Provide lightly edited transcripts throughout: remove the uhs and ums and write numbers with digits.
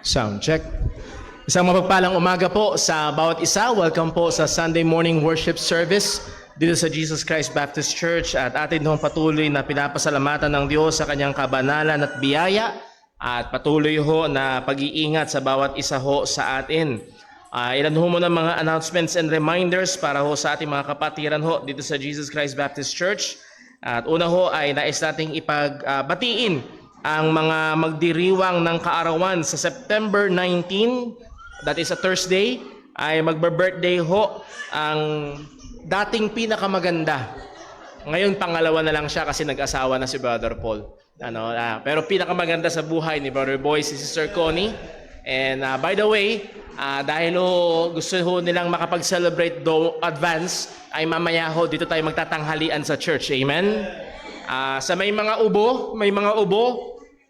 Sound check. Isang mapagpalang umaga po sa bawat isa. Welcome po sa Sunday morning worship service dito sa Jesus Christ Baptist Church, at atin hong patuloy na pinapasalamatan ng Diyos sa kanyang kabanalan at biyaya at patuloy ho na pag-iingat sa bawat isa ho sa atin. Ilan ho muna mga announcements and reminders para ho sa ating mga kapatiran ho dito sa Jesus Christ Baptist Church. At una ho ay nais nating ipagbatiin ang mga magdiriwang ng kaarawan sa September 19, that is a Thursday, ay magbe-birthday ho ang dating pinakamaganda. Ngayon pangalawa na lang siya kasi nag-asawa na si Brother Paul. Pero pinakamaganda sa buhay ni Brother Boy si Sister Connie. And by the way, dahil gusto ho nilang makapag-celebrate advance, ay mamaya ho dito tayo magtatanghalian sa church. Amen? Sa may mga ubo,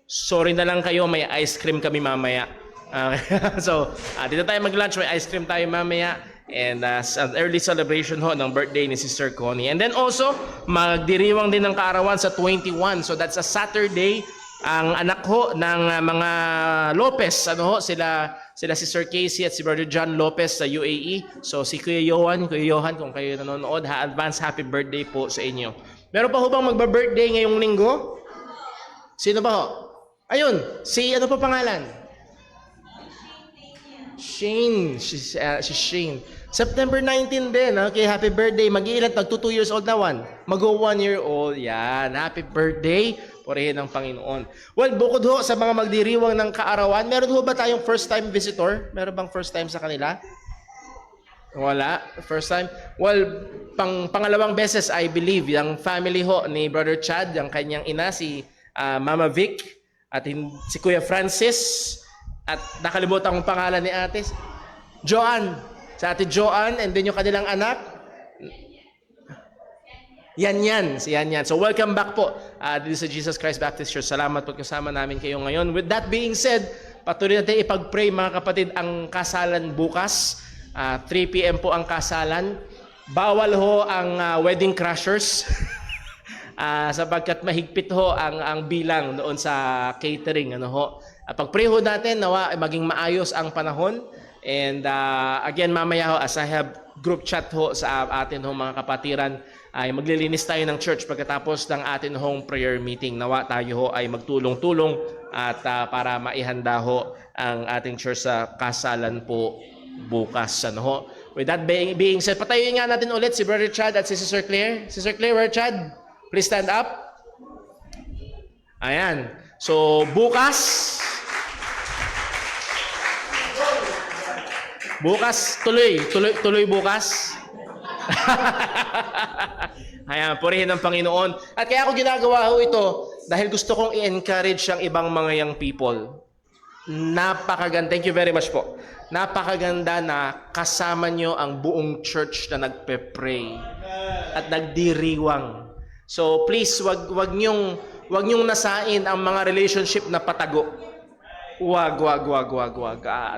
sorry na lang kayo, may ice cream kami mamaya. So, dito tayo mag-lunch, may ice cream tayo mamaya. And an early celebration ho ng birthday ni Sister Connie. And then also, magdiriwang din ng kaarawan sa 21. So that's a Saturday. Ang anak ho ng mga Lopez, sila Sister Casey at si Brother John Lopez sa UAE. So si Kuya Johan, kung kayo nanonood, advance happy birthday po sa inyo. Meron pa ho bang magba-birthday ngayong linggo? Sino ba ho? Ayun, ano pa pangalan? Shane. Si Shane. September 19 din. Okay, happy birthday. Mag-iilan? Magto 2 years old na one. Mag-go 1 year old. Yan. Happy birthday. Purihin ng Panginoon. Well, bukod ho sa mga magdiriwang ng kaarawan, meron ho ba tayong first time visitor? Meron bang first time sa kanila? Wala. First time? Well, pangalawang beses, I believe, yung family ho ni Brother Chad, yung kanyang ina, si Mama Vic, at si Kuya Francis, at nakalimutan kong pangalan ni ate, Joanne. Sa ate Joanne, and then yung kanilang anak, si Yan. So welcome back po dito sa Jesus Christ Baptist Church. Salamat po kasama namin kayo ngayon. With that being said, patuloy natin ipag-pray mga kapatid ang kasalan bukas. 3 p.m. po ang kasalan. Bawal ho ang wedding crashers sapagkat mahigpit ho ang bilang doon sa catering. Pag-pray ho natin, nawa maging maayos ang panahon. And again, mamaya ho, as I have group chat ho sa atin ho mga kapatiran, ay maglilinis tayo ng church pagkatapos ng atin hong prayer meeting. Nawa tayo ho ay magtulong-tulong at para maihanda ho ang ating church sa kasalan po bukas. With that being said, patayuin nga natin ulit si Brother Chad at si Sister Claire. Sister Claire, where Chad? Please stand up. Ayan. So, bukas, tuloy bukas. Ayan, purihin ng Panginoon. At kaya ako ginagawa ho ito dahil gusto kong i-encourage ang ibang mga young people. Napakaganda. Thank you very much po. Napakaganda na kasama nyo ang buong church na nagpe-pray at nagdiriwang. So please, wag nyong nasain ang mga relationship na patago. Wag.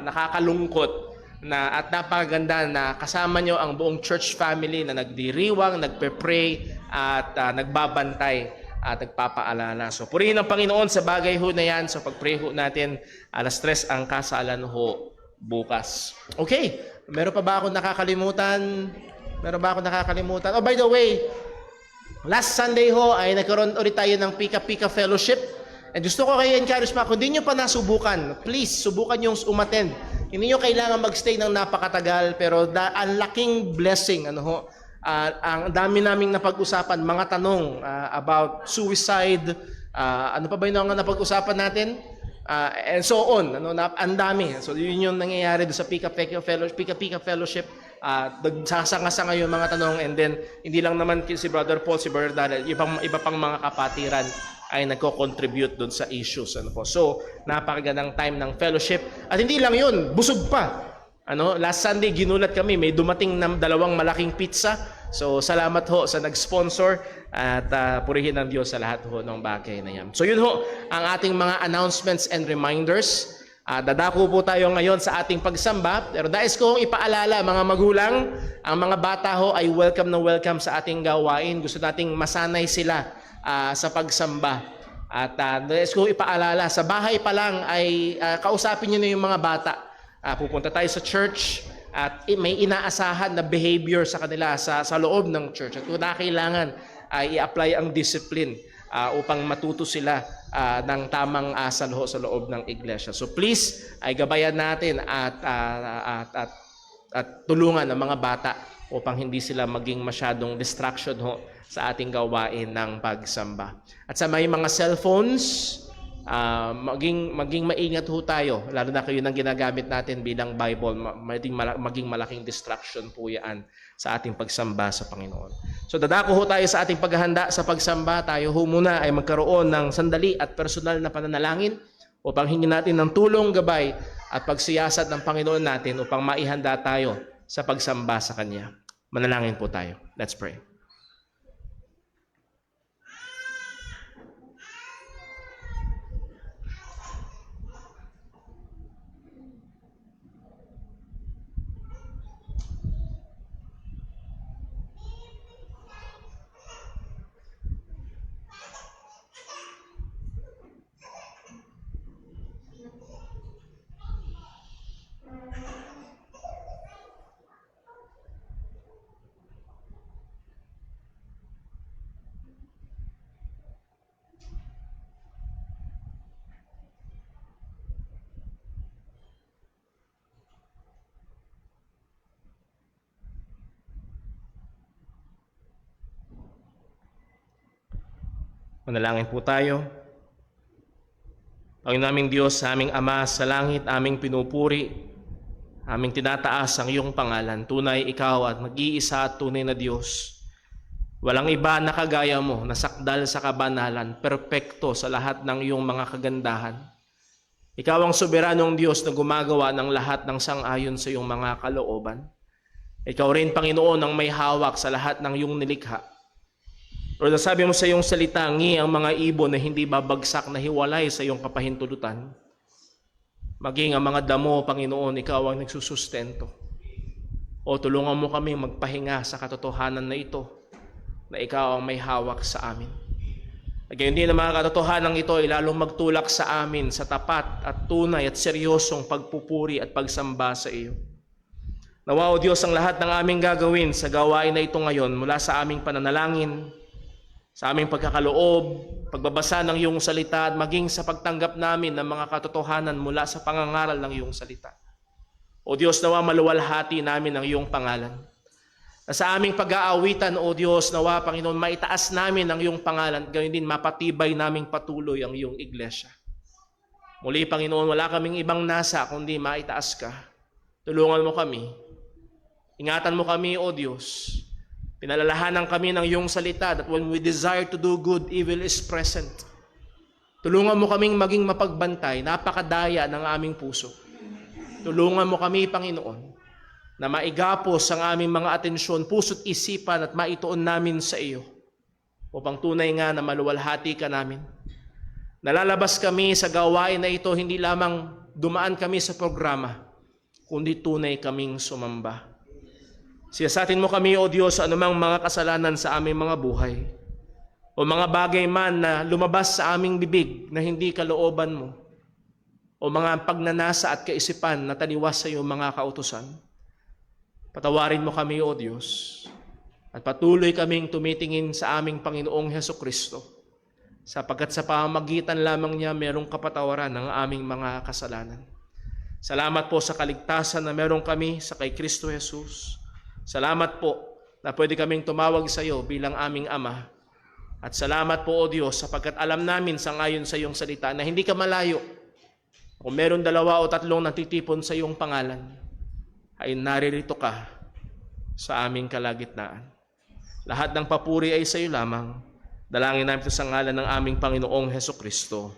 Nakakalungkot. At napakaganda na kasama nyo ang buong church family na nagdiriwang, nagpe-pray at nagbabantay at nagpapaalala. So purihin ang Panginoon sa bagay ho na yan. So pag-pray ho natin, 3:00 ang kasalan ho bukas. Okay, meron pa ba ako nakakalimutan? Oh, by the way, last Sunday ho ay nagkaroon ulit tayo ng Pika-Pika Fellowship. And gusto ko kayo encourage pa, kung di nyo pa nasubukan, please, subukan yung umattend. Hindi nyo kailangan magstay ng napakatagal, pero ang laking blessing, ang dami naming napag-usapan, mga tanong about suicide, ano pa ba yung napag-usapan natin? And so on, ang dami. So yun yung nangyayari doon sa Pika-Pika Fellowship. Nagsasanga yung mga tanong, and then hindi lang naman si Brother Paul, si Brother Daniel, iba pang mga kapatiran ay nagko-contribute doon sa issues. So, napakagandang time ng fellowship. At hindi lang yun, busog pa. Last Sunday, ginulat kami, may dumating na 2 malaking pizza. So, salamat ho sa nag-sponsor at purihin ng Diyos sa lahat ho ng bagay na yan. So, yun ho, ang ating mga announcements and reminders. Dadako po tayo ngayon sa ating pagsamba. Pero dais ko hong ipaalala, mga magulang, ang mga bata ho ay welcome na welcome sa ating gawain. Gusto nating masanay sila sa pagsamba. At nais ko ipaalala, sa bahay pa lang ay kausapin niyo na yung mga bata. Pupunta tayo sa church at may inaasahan na behavior sa kanila sa loob ng church. At kung kailangan ay i-apply ang discipline upang matuto sila ng tamang asal sa loob ng iglesia. So please, ay gabayan natin at tulungan ang mga bata upang hindi sila maging masyadong distraction sa ating gawain ng pagsamba. At sa may mga cellphones, maging maingat tayo, lalo na kayo nang ginagamit natin bilang Bible, maging malaking distraction po yan sa ating pagsamba sa Panginoon. So dadako tayo sa ating paghahanda sa pagsamba. Tayo muna ay magkaroon ng sandali at personal na pananalangin upang hingin natin ng tulong, gabay at pagsiyasat ng Panginoon natin upang maihanda tayo sa pagsamba sa Kanya. Manalangin po tayo. Let's pray. Manalangin po tayo. Panginoon naming Diyos, aming Ama sa langit, aming pinupuri, aming tinataas ang iyong pangalan. Tunay ikaw at mag-iisa at tunay na Diyos. Walang iba na kagaya mo, nasakdal sa kabanalan, perpekto sa lahat ng iyong mga kagandahan. Ikaw ang soberanong Diyos na gumagawa ng lahat ng sang-ayon sa iyong mga kalooban. Ikaw rin, Panginoon, ang may hawak sa lahat ng iyong nilikha. Lord, sabi mo sa iyong salita, ang mga ibon na hindi babagsak na hiwalay sa iyong kapahintulutan. Maging ang mga damo, Panginoon, ikaw ang nagsusustento. O tulungan mo kami magpahinga sa katotohanan na ito, na ikaw ang may hawak sa amin. At gayon din ang mga katotohanan ito ay lalong magtulak sa amin sa tapat at tunay at seryosong pagpupuri at pagsamba sa iyo. Nawa, O Diyos, ang lahat ng aming gagawin sa gawain na ito ngayon mula sa aming pananalangin, sa aming pagkakaloob, pagbabasa ng iyong salita at maging sa pagtanggap namin ng mga katotohanan mula sa pangangaral ng iyong salita. O Diyos, nawa maluwalhati namin ang iyong pangalan. Na sa aming pag-aawitan, O Diyos, nawa, Panginoon, maitaas namin ang iyong pangalan, gayon din mapatibay naming patuloy ang iyong iglesia. Muli, Panginoon, wala kaming ibang nasa kundi maitaas ka. Tulungan mo kami. Ingatan mo kami, O Diyos. Pinalalahanan kami ng iyong salita that when we desire to do good, evil is present. Tulungan mo kaming maging mapagbantay, napakadaya ng aming puso. Tulungan mo kami, Panginoon, na maigapos ang aming mga atensyon, puso't isipan at maituon namin sa iyo upang tunay nga na maluwalhati ka namin. Nalalabas kami sa gawain na ito, hindi lamang dumaan kami sa programa, kundi tunay kaming sumamba. Siyasatin mo kami, O Diyos, sa anumang mga kasalanan sa aming mga buhay o mga bagay man na lumabas sa aming bibig na hindi kalooban mo o mga pagnanasa at kaisipan na taliwas sa iyong mga kautusan. Patawarin mo kami, O Diyos, at patuloy kaming tumitingin sa aming Panginoong Hesukristo, sapagkat sa pamamagitan lamang niya merong kapatawaran ng aming mga kasalanan. Salamat po sa kaligtasan na meron kami sa kay Kristo Jesus. Salamat po na pwede kaming tumawag sa iyo bilang aming Ama. At salamat po, O Diyos, sapagkat alam namin sangayon sa iyong salita na hindi ka malayo. Kung meron 2 o 3 natitipon sa iyong pangalan, ay naririto ka sa aming kalagitnaan. Lahat ng papuri ay sa iyo lamang. Dalangin namin ito sa ngalan ng aming Panginoong Hesukristo.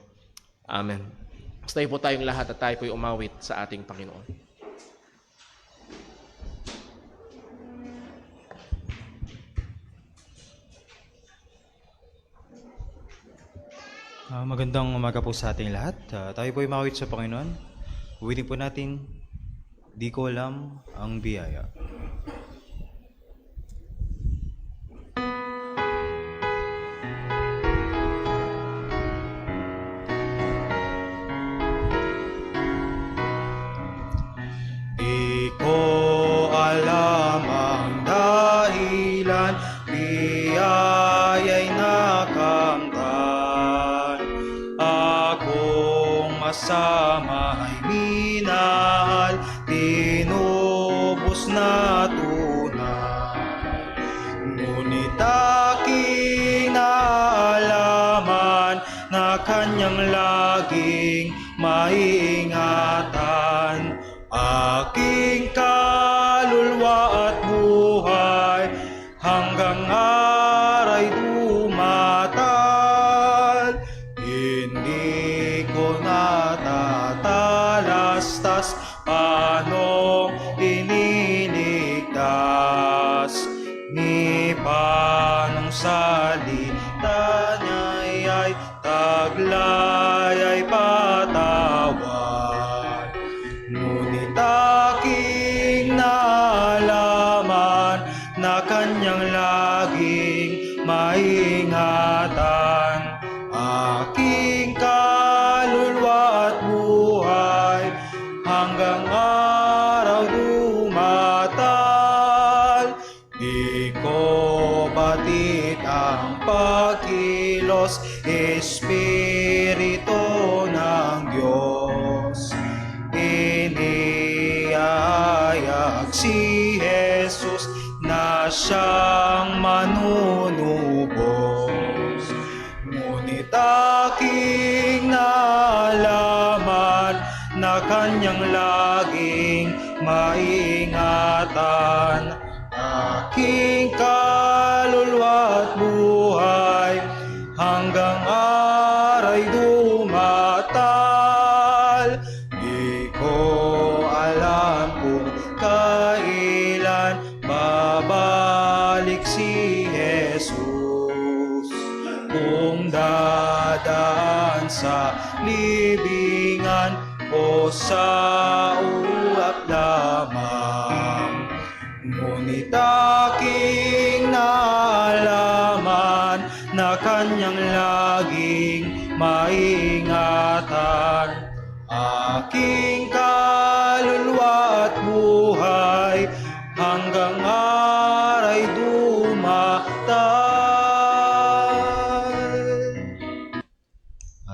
Amen. Basta po tayong lahat at tayo po'y umawit sa ating Panginoon. Magandang umaga po sa ating lahat. Tayo po ay mawit sa Panginoon. Uwitin po natin, di ko alam ang biyaya. sa may minahal, tinubos na tunay. Ngunit aking naalaman na kanyang laging maiingatan, aking kaluluwa at buhay hanggang aray dumatal. Hindi ko natatalastas paano iniligtas, ni panong salita niya'y ay taglay ay patawan. Ngunit aking naalaman na kanyang laging maingatan, aking kaluluwa at buhay hanggang araw dumatal. Di ko batid ang pagkilos, Espiritu ng Diyos. Inihayag si Jesus na siyang manunubos. Ngunit aking naalaman na kanyang laging maingatan, aking kaluluwa at buhay hanggang aray dumatal. Di ko alam kung kailan babalik si Jesus, kung dadaan sa libingan o sa ulap lamang. Ngunit aking naalaman na kanyang laging maingatan, aking kaluluwa at buhay hanggang aray dumatal.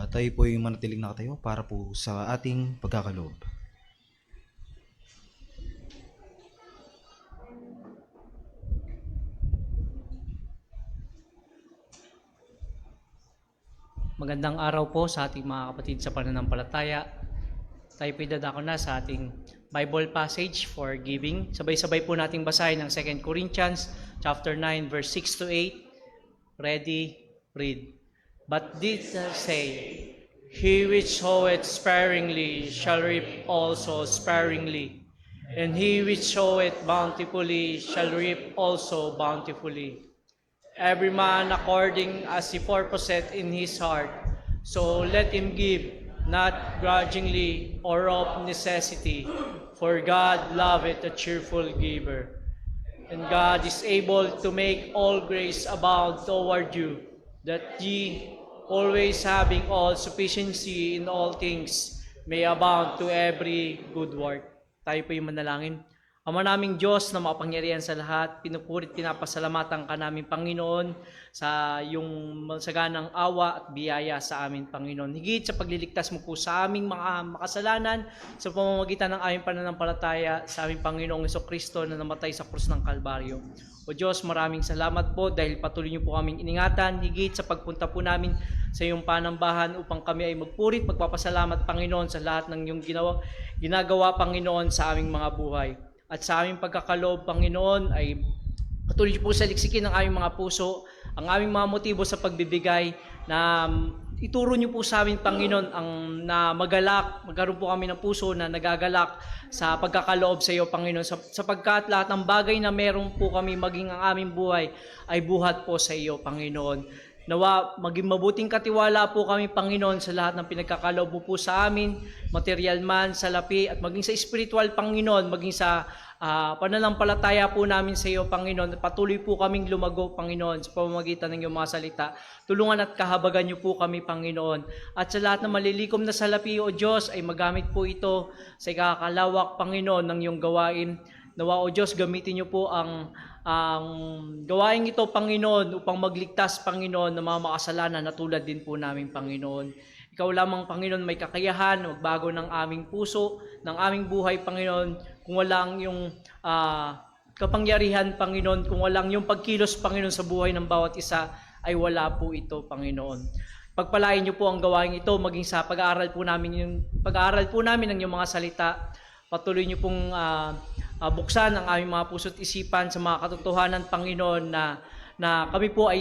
Tayo po yung manatiling nakatayo para po sa ating pagkakaloob. Magandang araw po sa ating mga kapatid sa pananampalataya. Tayo po dadako na sa ating Bible passage for giving. Sabay-sabay po nating basahin ang 2 Corinthians chapter 9 verse 6 to 8. Ready, read. But this I say, he which soweth sparingly shall reap also sparingly, and he which soweth bountifully shall reap also bountifully. Every man according as he purposeth in his heart, so let him give, not grudgingly or of necessity, for God loveth a cheerful giver. And God is able to make all grace abound toward you, that ye, always having all sufficiency in all things, may abound to every good work. Tayo po yung manalangin. Ama naming Diyos na makapangyarihan sa lahat, pinupurit, pinapasalamatan ka namin Panginoon sa iyong masaganang awa at biyaya sa amin Panginoon. Higit sa pagliligtas mo po sa aming mga makasalanan sa pamamagitan ng aming pananampalataya sa aming Panginoong Jesucristo na namatay sa krus ng Kalbaryo. O Diyos, maraming salamat po dahil patuloy niyo po kaming iningatan, higit sa pagpunta po namin sa iyong panambahan upang kami ay magpurit, magpapasalamat Panginoon sa lahat ng iyong ginagawa Panginoon sa aming mga buhay. At sa aming pagkakaloob, Panginoon, ay patuloy po sa liksikin ng aming mga puso, ang aming mga motibo sa pagbibigay, na ituro niyo po sa amin, Panginoon, na magkaroon po kami ng puso na nagagalak sa pagkakaloob sa iyo, Panginoon, sapagkat lahat ng bagay na meron po kami maging ang aming buhay ay buhat po sa iyo, Panginoon. Nawa maging mabuting katiwala po kami, Panginoon, sa lahat ng pinagkakaloob mo po sa amin, material man, salapi, at maging sa spiritual, Panginoon, maging sa pananampalataya po namin sa iyo, Panginoon. Patuloy po kaming lumago, Panginoon, sa pamamagitan ng iyong mga salita. Tulungan at kahabagan niyo po kami, Panginoon. At sa lahat ng malilikom na salapi, O Diyos, ay magamit po ito sa ikakalawak, Panginoon, ng iyong gawain. Nawa, O Diyos, gamitin niyo po ang gawain ito, Panginoon, upang magligtas, Panginoon, ng mga makasalanan na tulad din po namin, Panginoon. Ikaw lamang, Panginoon, may kakayahan na magbago ng aming puso, ng aming buhay, Panginoon. Kung walang yung kapangyarihan, Panginoon, kung walang yung pagkilos, Panginoon, sa buhay ng bawat isa, ay wala po ito, Panginoon. Pagpalain niyo po ang gawain ito, maging sa pag-aaral po namin ng iyong mga salita. Patuloy niyo pong buksan ang aming mga puso't isipan sa mga katotohanan, Panginoon, na kami po ay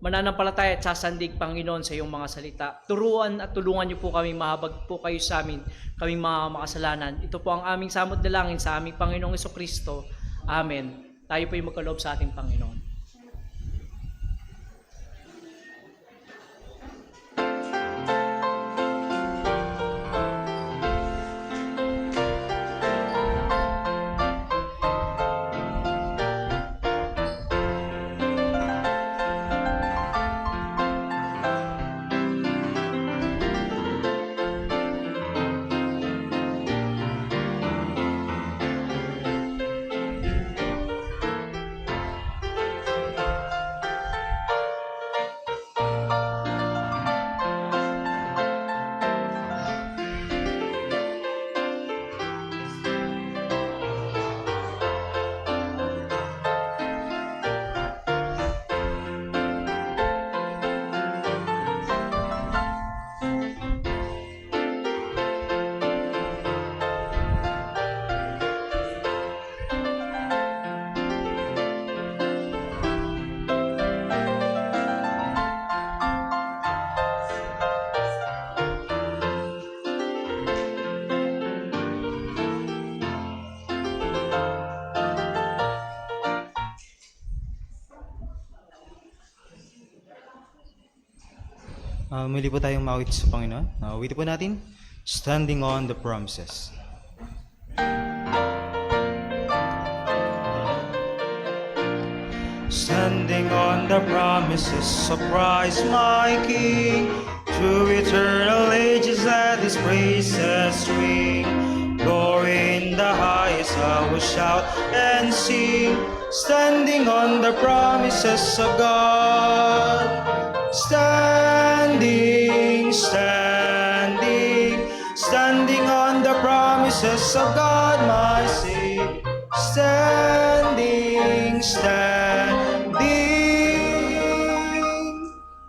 mananampalataya at sasandig, Panginoon, sa iyong mga salita. Turuan at tulungan niyo po kami, mahabag po kayo sa amin, kaming mga makasalanan. Ito po ang aming samot dalangin sa aming Panginoong Jesucristo. Amen. Tayo po ay magkaloob sa ating Panginoon. Muli po tayong mawit sa Panginoon. Awitin po natin, Standing on the Promises. Standing on the promises of Christ my King, through eternal ages let His praises ring. Glory in the highest I will shout and sing, standing on the promises of God. Standing, standing, standing on the promises of God my Savior. Standing, standing,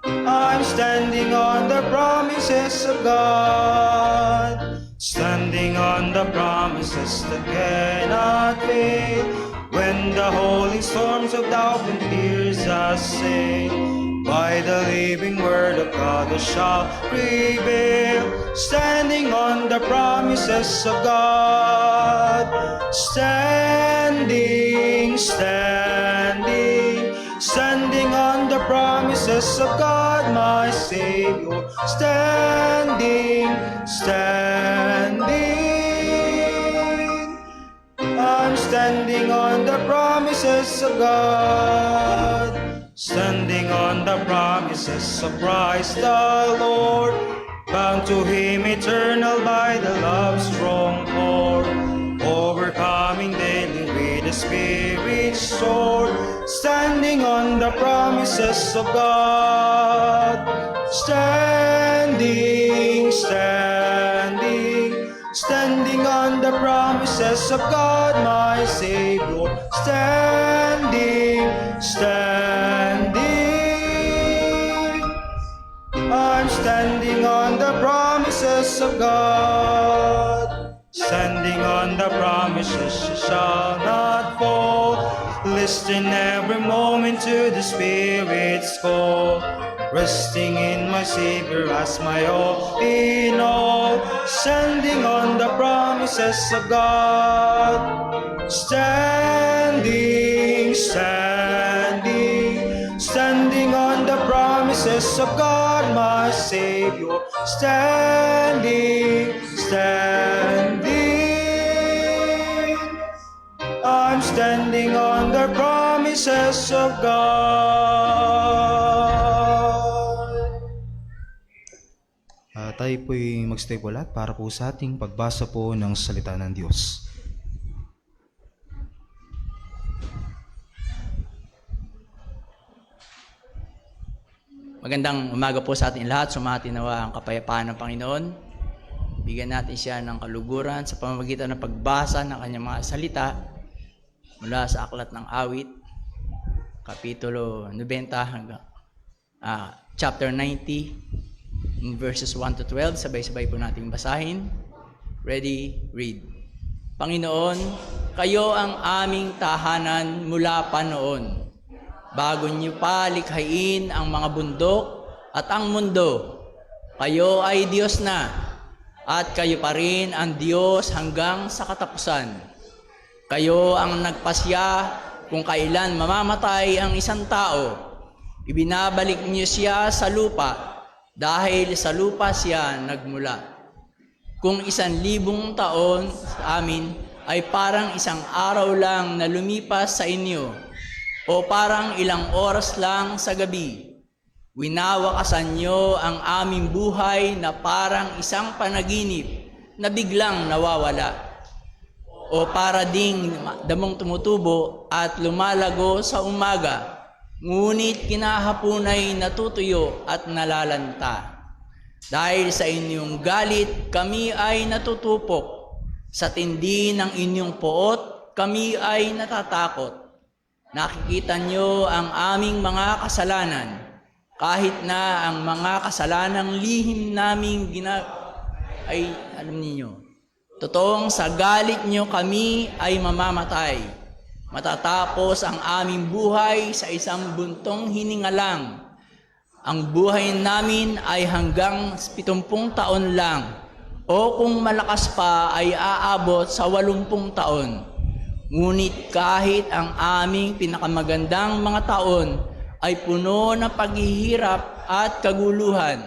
I'm standing on the promises of God. Standing on the promises that cannot fail, when the holy storms of doubt and fears assail. By the living word of God I shall prevail, standing on the promises of God. Standing, standing, standing on the promises of God my Savior. Standing, standing, I'm standing on the promises of God. Standing on the promises of Christ the Lord, bound to Him eternal by the love's strong cord, overcoming daily with the Spirit's sword. Standing on the promises of God. Standing, standing, standing on the promises of God my Savior. Standing, standing, I'm standing on the promises of God. Standing on the promises you shall not fall, listening every moment to the Spirit's call, resting in my Savior as my all in all. Standing on the promises of God. Standing, standing, standing on the promises of God my Savior. Standing, standing, I'm standing on the promises of God. Tayo po'y magstay po lahat para po sa ating pagbasa po ng salita ng Diyos. Magandang umaga po sa ating lahat. Sumati nawa ang kapayapaan ng Panginoon. Bigyan natin siya ng kaluguran sa pamamagitan ng pagbasa ng kanyang mga salita mula sa Aklat ng Awit, Kapitulo 90 hanggang chapter 90, in verses 1 to 12. Sabay-sabay po nating basahin. Ready, read. Panginoon, kayo ang aming tahanan mula pa noon. Bago niyo pa likhain ang mga bundok at ang mundo, kayo ay Diyos na, at kayo pa rin ang Diyos hanggang sa katapusan. Kayo ang nagpasya kung kailan mamamatay ang isang tao. Ibinabalik niyo siya sa lupa dahil sa lupa siya nagmula. Kung 1,000 taon sa amin ay parang isang araw lang na lumipas sa inyo, o parang ilang oras lang sa gabi. Winawakasan niyo ang aming buhay na parang isang panaginip na biglang nawawala, o para ding damong tumutubo at lumalago sa umaga, ngunit kinahapunay natutuyo at nalalanta. Dahil sa inyong galit, kami ay natutupok. Sa tindi ng inyong poot, kami ay natatakot. Nakikita niyo ang aming mga kasalanan, kahit na ang mga kasalanang lihim naming ay alam niyo. Totoong sa galit niyo kami ay mamamatay. Matatapos ang aming buhay sa isang buntong hininga lang. Ang buhay namin ay hanggang 70 taon lang, o kung malakas pa ay aabot sa 80 taon. Ngunit kahit ang aming pinakamagandang mga taon ay puno ng paghihirap at kaguluhan,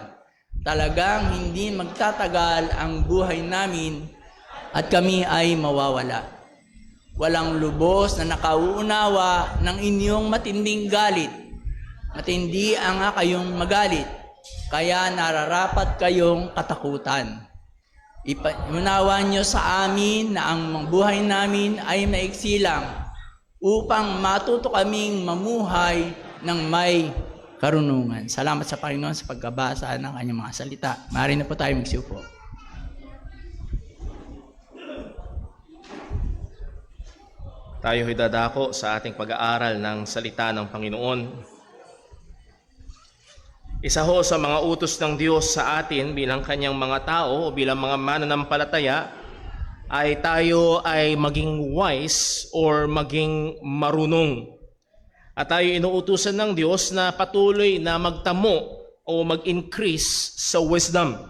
talagang hindi magtatagal ang buhay namin at kami ay mawawala. Walang lubos na nakauunawa ng inyong matinding galit. Matindi ang kayong magalit, kaya nararapat kayong katakutan. Iunawa niyo sa amin na ang buhay namin ay maiksi lang, upang matuto kaming mamuhay ng may karunungan. Salamat sa Panginoon sa pagkabasa ng kanyang mga salita. Maaari na po tayo magsiupo. Tayo'y dadako sa ating pag-aaral ng salita ng Panginoon. Isa ho sa mga utos ng Diyos sa atin bilang kanyang mga tao o bilang mga mananampalataya ay tayo ay maging wise or maging marunong. At tayo inuutusan ng Diyos na patuloy na magtamo o mag-increase sa wisdom.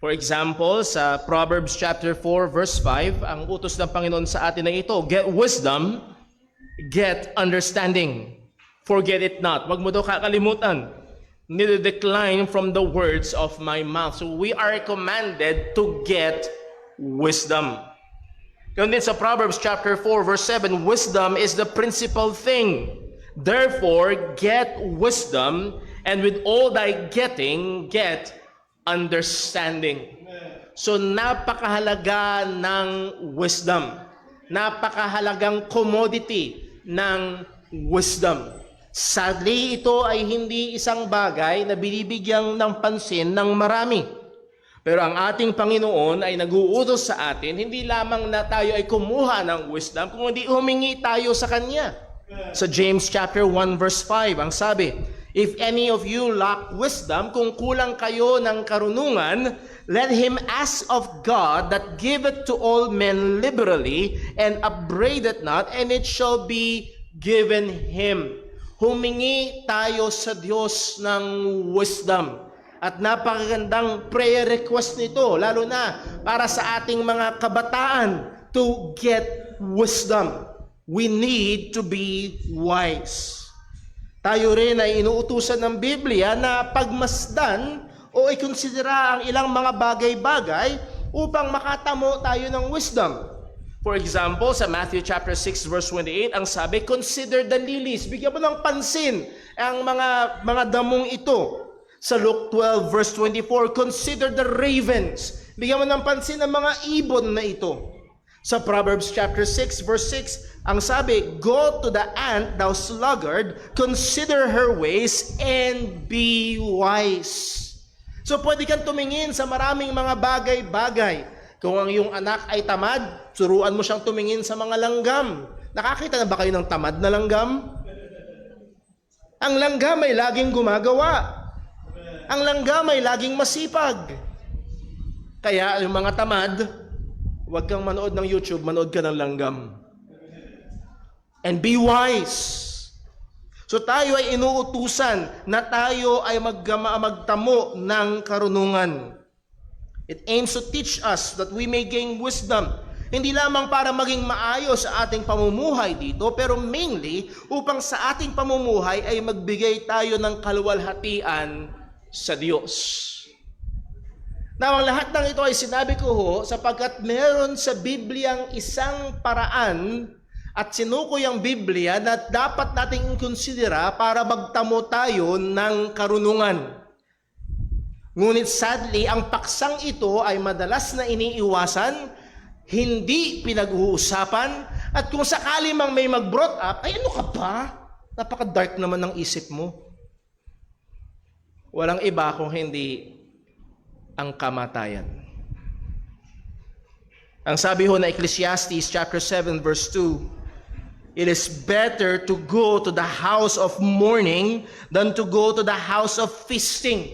For example, sa Proverbs chapter 4 verse 5, ang utos ng Panginoon sa atin ay ito, get wisdom, get understanding. Forget it not. Huwag mo daw kakalimutan. Neither decline from the words of my mouth. So we are commanded to get wisdom. Ganun din sa Proverbs chapter 4 verse 7, wisdom is the principal thing. Therefore, get wisdom, and with all thy getting, get understanding. So napakahalaga ng wisdom. Napakahalagang commodity ng wisdom. Sadly, ito ay hindi isang bagay na binibigyan ng pansin ng marami. Pero ang ating Panginoon ay nag-uutos sa atin, hindi lamang na tayo ay kumuha ng wisdom, kundi humingi tayo sa Kanya. Sa James chapter 1 verse 5, ang sabi, if any of you lack wisdom, kung kulang kayo ng karunungan, let him ask of God that giveth to all men liberally and upbraideth not, and it shall be given him. Humingi tayo sa Diyos ng wisdom. At napakagandang prayer request nito, lalo na para sa ating mga kabataan, to get wisdom. We need to be wise. Tayo rin ay inuutusan ng Biblia na pagmasdan o ikonsidera ang ilang mga bagay-bagay upang makatamo tayo ng wisdom. For example, sa Matthew chapter 6 verse 28, ang sabi, consider the lilies. Bigyan mo ng pansin ang mga damong ito. Sa Luke 12 verse 24, consider the ravens. Bigyan mo ng pansin ang mga ibon na ito. Sa Proverbs chapter 6 verse 6, ang sabi, "Go to the ant, thou sluggard, consider her ways and be wise." So pwede kang tumingin sa maraming mga bagay-bagay. Kung ang iyong anak ay tamad, suruan mo siyang tumingin sa mga langgam. Nakakita na ba kayo ng tamad na langgam? Ang langgam ay laging gumagawa. Ang langgam ay laging masipag. Kaya yung mga tamad, huwag kang manood ng YouTube, manood ka ng langgam. And be wise. So tayo ay inuutusan na tayo ay magtamo ng karunungan. It aims to teach us that we may gain wisdom. Hindi lamang para maging maayos sa ating pamumuhay dito, pero mainly upang sa ating pamumuhay ay magbigay tayo ng kaluwalhatian sa Diyos. Now, ang lahat ng ito ay sinabi ko ho sapagkat meron sa Bibliang isang paraan at sinukoy ang Biblia na dapat nating ikonsidera para magtamo tayo ng karunungan. Ngunit sadly, ang paksang ito ay madalas na iniiwasan, hindi pinag-uusapan, at kung sakali mang may mag-brought up, ay ano ka ba? Napaka-dark naman ng isip mo. Walang iba kung hindi ang kamatayan. Ang sabi ho na Ecclesiastes chapter 7 verse 2, "It is better to go to the house of mourning than to go to the house of feasting."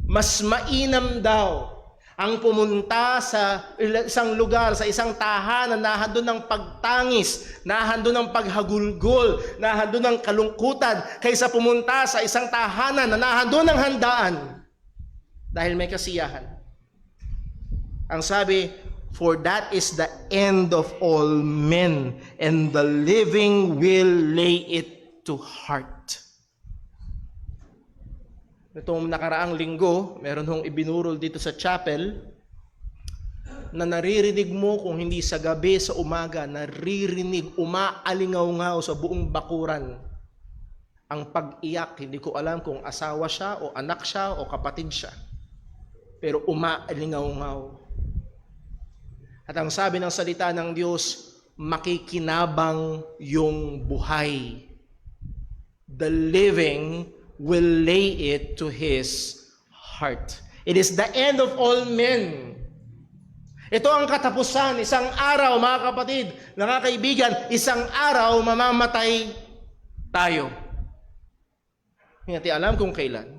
Mas mainam daw ang pumunta sa isang lugar, sa isang tahanan na handon ng pagtangis, na handon ng paghagulgol, na handon ng kalungkutan, kaysa pumunta sa isang tahanan na nahandon ng handaan dahil may kasiyahan. Ang sabi, "For that is the end of all men, and the living will lay it to heart." Itong nakaraang linggo, meron hong ibinurol dito sa chapel na naririnig mo kung hindi sa gabi, sa umaga, naririnig, umaalingaw-ngaw sa buong bakuran ang pag-iyak. Hindi ko alam kung asawa siya o anak siya o kapatid siya, pero umaalingaw-ngaw. At ang sabi ng salita ng Diyos, makikinabang yung buhay. The living will lay it to his heart. It is the end of all men. Ito ang katapusan. Isang araw, mga kapatid, mga kaibigan, isang araw mamamatay tayo. Hindi natin alam kung kailan.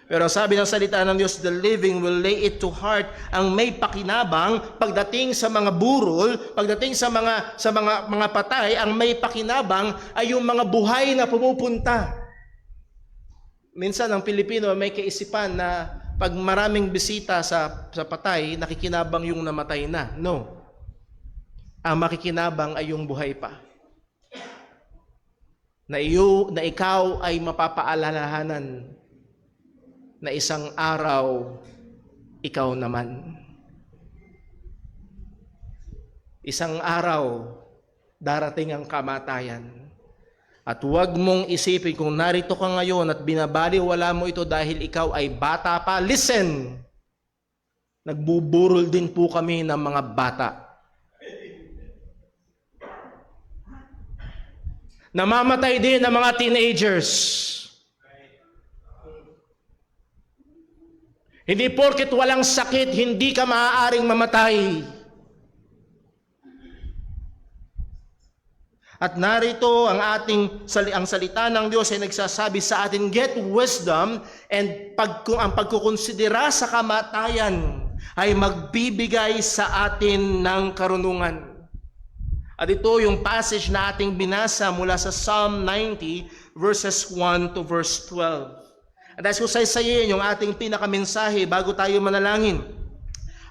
Pero sabi ng salita ng Diyos, the living will lay it to heart. Ang may pakinabang pagdating sa mga burol, pagdating sa mga patay, ang may pakinabang ay yung mga buhay na pumupunta. Minsan ang Pilipino may kaisipan na pag maraming bisita sa patay, nakikinabang yung namatay na. No. Ang makikinabang ay yung buhay pa. Na ikaw ay mapapaalalahanan na isang araw, ikaw naman. Isang araw, darating ang kamatayan. At huwag mong isipin kung narito ka ngayon at binabaliwala mo ito dahil ikaw ay bata pa. Listen! Nagbuburol din po kami ng mga bata. Namamatay din ng mga teenagers. Hindi porket walang sakit, hindi ka maaaring mamatay. At narito ang salita ng Diyos ay nagsasabi sa atin, get wisdom, and ang pagkukonsidera sa kamatayan ay magbibigay sa atin ng karunungan. At ito yung passage na ating binasa mula sa Psalm 90 verses 1 to verse 12. At as ko saysayin yung ating pinakamensahe bago tayo manalangin.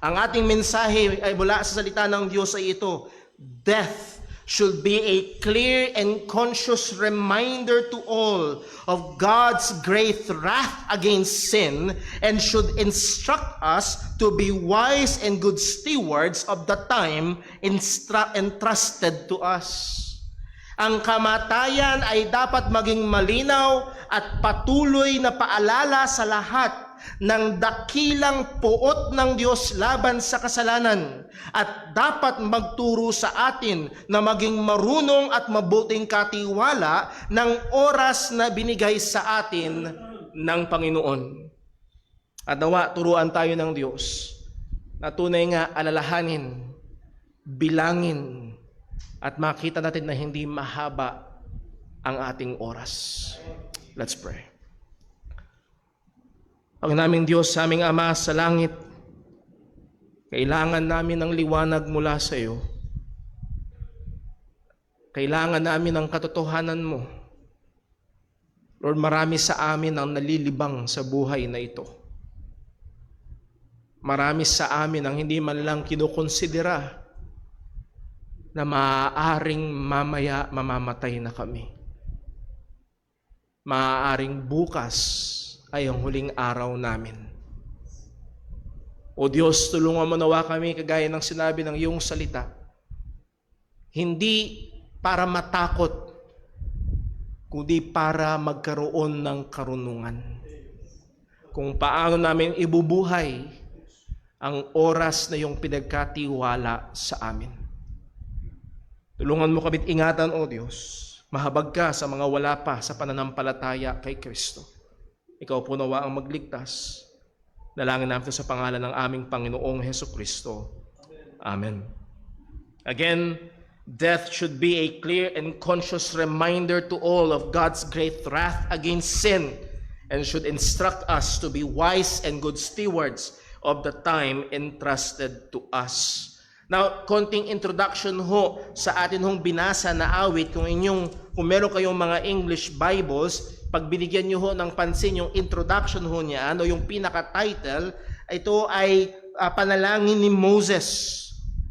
Ang ating mensahe ay mula sa salita ng Diyos ay ito, death should be a clear and conscious reminder to all of God's great wrath against sin and should instruct us to be wise and good stewards of the time entrusted to us. Ang kamatayan ay dapat maging malinaw at patuloy na paalala sa lahat ng dakilang puot ng Diyos laban sa kasalanan at dapat magturo sa atin na maging marunong at mabuting katiwala ng oras na binigay sa atin ng Panginoon. At nawa, turuan tayo ng Diyos na tunay nga alalahanin, bilangin, at makita natin na hindi mahaba ang ating oras. Let's pray. Ang naming Diyos, sa aming Ama sa langit, kailangan namin ng liwanag mula sa iyo. Kailangan namin ng katotohanan mo. Lord, marami sa amin ang nalilibang sa buhay na ito. Marami sa amin ang hindi man lang kinukonsidera na maaaring mamaya mamamatay na kami. Maaaring bukas ay ang huling araw namin. O Diyos, tulungan mo nawa kami kagaya ng sinabi ng iyong salita. Hindi para matakot, kundi para magkaroon ng karunungan. Kung paano namin ibubuhay ang oras na iyong pinagkatiwala sa amin. Tulungan mo kami't ingatan, O Diyos. Mahabag ka sa mga wala pa sa pananampalataya kay Kristo. Ikaw po nawa ang magligtas. Dalangin namin sa pangalan ng aming Panginoong Hesukristo. Amen. Again, death should be a clear and conscious reminder to all of God's great wrath against sin and should instruct us to be wise and good stewards of the time entrusted to us. Now, konting introduction ho sa atin hong binasa na awit. Kung meron kayong mga English Bibles, pag binigyan nyo ho ng pansin yung introduction ho niya, o yung pinaka-title, ito ay panalangin ni Moses.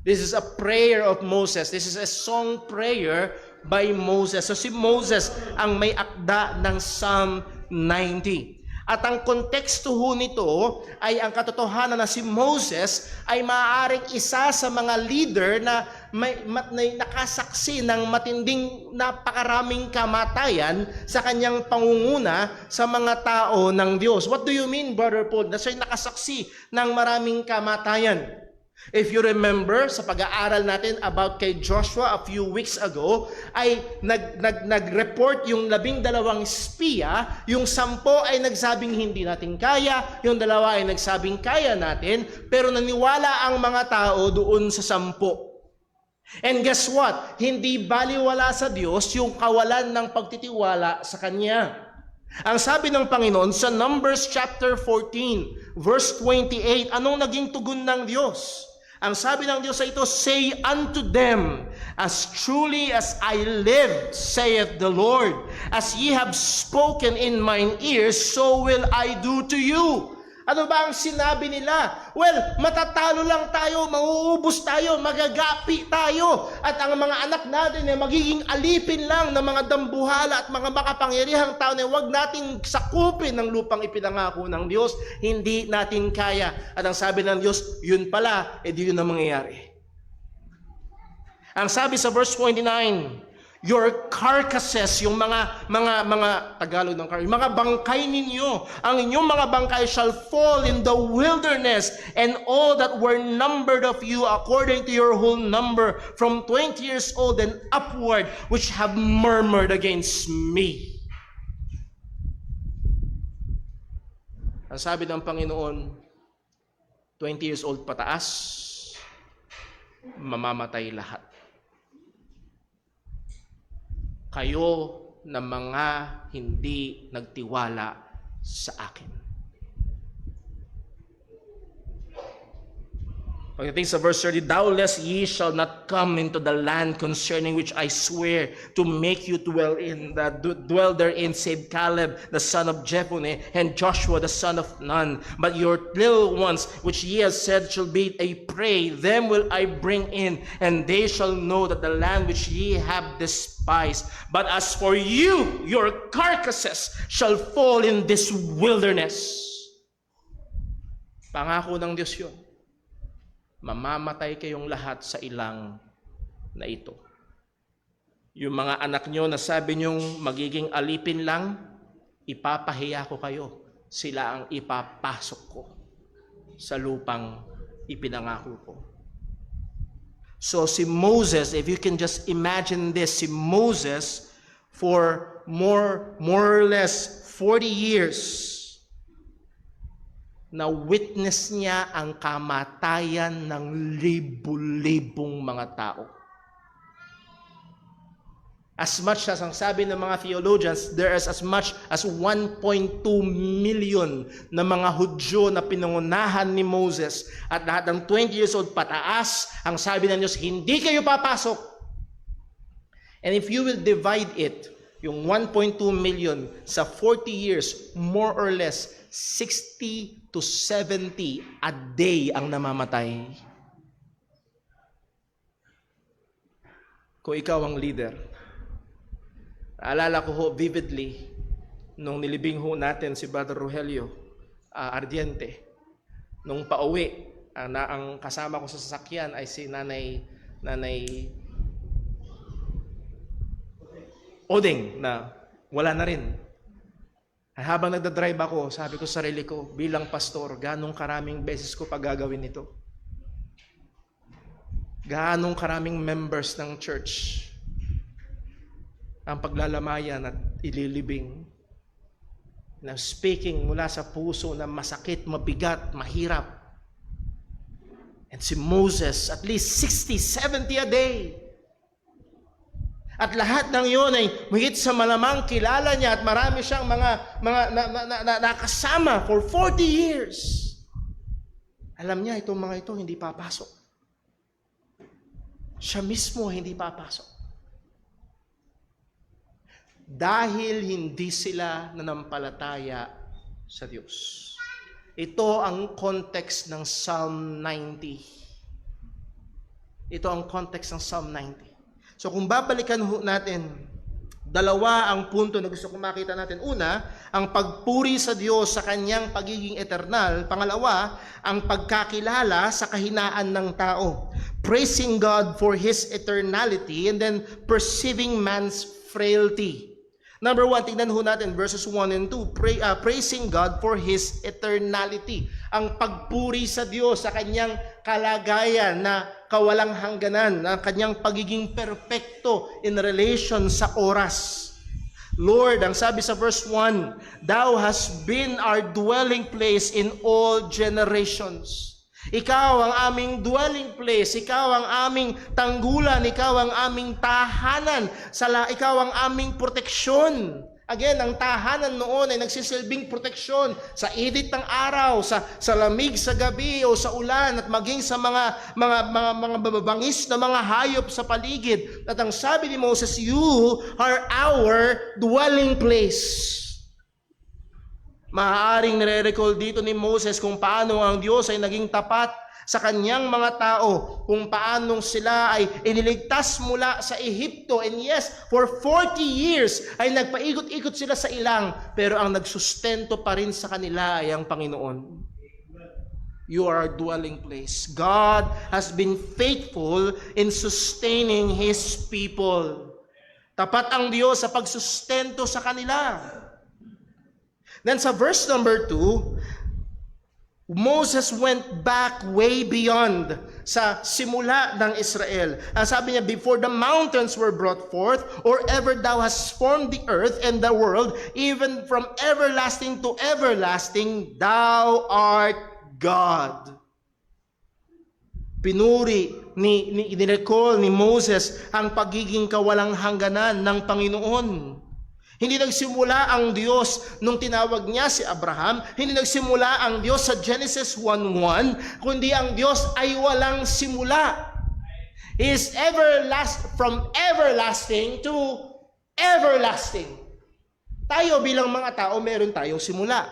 This is a prayer of Moses. This is a song prayer by Moses. So si Moses ang may akda ng Psalm 90. At ang konteksto ho nito ay ang katotohanan na si Moses ay maaaring isa sa mga leader na nakasaksi ng matinding napakaraming kamatayan sa kanyang pangunguna sa mga tao ng Diyos. What do you mean, Brother Paul, na siya'y nakasaksi ng maraming kamatayan? If you remember, sa pag-aaral natin about kay Joshua a few weeks ago, ay nag-report yung 12 espiya, yung 10 ay nagsabing hindi natin kaya, yung 2 ay nagsabing kaya natin, pero naniwala ang mga tao doon sa 10. And guess what? Hindi baliwala sa Diyos yung kawalan ng pagtitiwala sa Kanya. Ang sabi ng Panginoon sa Numbers chapter 14, verse 28, anong naging tugon ng Diyos? Ang sabi ng Diyos sa ito, say unto them, as truly as I live, saith the Lord, as ye have spoken in mine ears, so will I do to you. Ano ba ang sinabi nila? Well, matatalo lang tayo, mauubos tayo, magagapi tayo. At ang mga anak natin ay magiging alipin lang ng mga dambuhala at mga makapangyarihang tao na huwag nating sakupin ng lupang ipinangako ng Diyos. Hindi natin kaya. At ang sabi ng Diyos, yun pala, di yun ang mangyayari. Ang sabi sa verse 29, your carcasses, yung mga Tagalog ng carcass, mga bangkay ninyo, ang inyong mga bangkay shall fall in the wilderness, and all that were numbered of you according to your whole number, from 20 years old and upward, which have murmured against me. Ang sabi ng Panginoon, 20 years old pataas, mamamatay lahat. Kayo na mga hindi nagtiwala sa akin. Pagdating sa verse 30, doubtless ye shall not come into the land concerning which I swear to make you dwell therein, save Caleb the son of Jephunneh and Joshua the son of Nun. But your little ones which ye have said shall be a prey, them will I bring in, and they shall know that the land which ye have despised. But as for you, your carcasses shall fall in this wilderness. Pangako ng Diyos yun. Mamamatay kayong lahat sa ilang na ito. Yung mga anak nyo na sabi nyong magiging alipin lang, ipapahiya ko kayo sila ang ipapasok ko sa lupang ipinangako ko. So si Moses, if you can just imagine this, si Moses for more or less 40 years, na witness niya ang kamatayan ng libu-libong mga tao. As much as ang sabi ng mga theologians, there is as much as 1.2 million na mga Hudyo na pinangunahan ni Moses, at lahat ng 20 years old pataas, ang sabi ng Diyos, hindi kayo papasok. And if you will divide it, yung 1.2 million sa 40 years, more or less 60 to 70 a day ang namamatay. Kung ikaw ang leader, naalala ko ho vividly nung nilibing ho natin si Brother Rogelio Ardiente. Nung pauwi, na ang kasama ko sa sasakyan ay si Nanay Oding na wala na rin. Ay, habang nagdadrive ako, sabi ko sa sarili ko, bilang pastor, ganong karaming beses ko pa gagawin ito? Ganong karaming members ng church ang paglalamayan at ililibing, na speaking mula sa puso na masakit, mabigat, mahirap. And si Moses, at least 60, 70 a day. At lahat ng iyon ay mahigit sa malamang kilala niya at marami siyang mga nakasama for 40 years. Alam niya, itong mga ito hindi papasok. Siya mismo hindi papasok. Dahil hindi sila nanampalataya sa Diyos. Ito ang context ng Psalm 90. Ito ang context ng Psalm 90. So kung babalikan natin, dalawa ang punto na gusto kong makita natin. Una, ang pagpuri sa Diyos sa kanyang pagiging eternal. Pangalawa, ang pagkakilala sa kahinaan ng tao. Praising God for His eternality and then perceiving man's frailty. Number 1, tingnan ho natin verses 1 and 2. Praising God for His eternality. Ang pagpuri sa Diyos sa kanyang kalagayan na kawalang hangganan, na kanyang pagiging perpekto in relation sa oras. Lord, ang sabi sa verse 1, Thou hast been our dwelling place in all generations. Ikaw ang aming dwelling place, ikaw ang aming tanggulan, ikaw ang aming tahanan, ikaw ang aming proteksyon. Again, ang tahanan noon ay nagsisilbing proteksyon sa init ng araw, sa lamig sa gabi o sa ulan, at maging sa mga bababangis na mga hayop sa paligid. At ang sabi ni Moses, You are our dwelling place. Maaaring nire-recall dito ni Moses kung paano ang Diyos ay naging tapat sa kanyang mga tao, kung paano sila ay iniligtas mula sa Ehipto. And yes, for 40 years ay nagpaikot-ikot sila sa ilang, pero ang nagsustento pa rin sa kanila ay ang Panginoon. You are our dwelling place. God has been faithful in sustaining His people. Tapat ang Diyos sa pagsustento sa kanila. Then sa verse number 2, Moses went back way beyond sa simula ng Israel. Ang sabi niya, before the mountains were brought forth, or ever thou hast formed the earth and the world, even from everlasting to everlasting, thou art God. Pinuri, inirecall ni Moses ang pagiging kawalang hangganan ng Panginoon. Hindi nagsimula ang Diyos nung tinawag niya si Abraham. Hindi nagsimula ang Diyos sa Genesis 1:1, kundi ang Diyos ay walang simula. He is from everlasting to everlasting. Tayo bilang mga tao, meron tayong simula.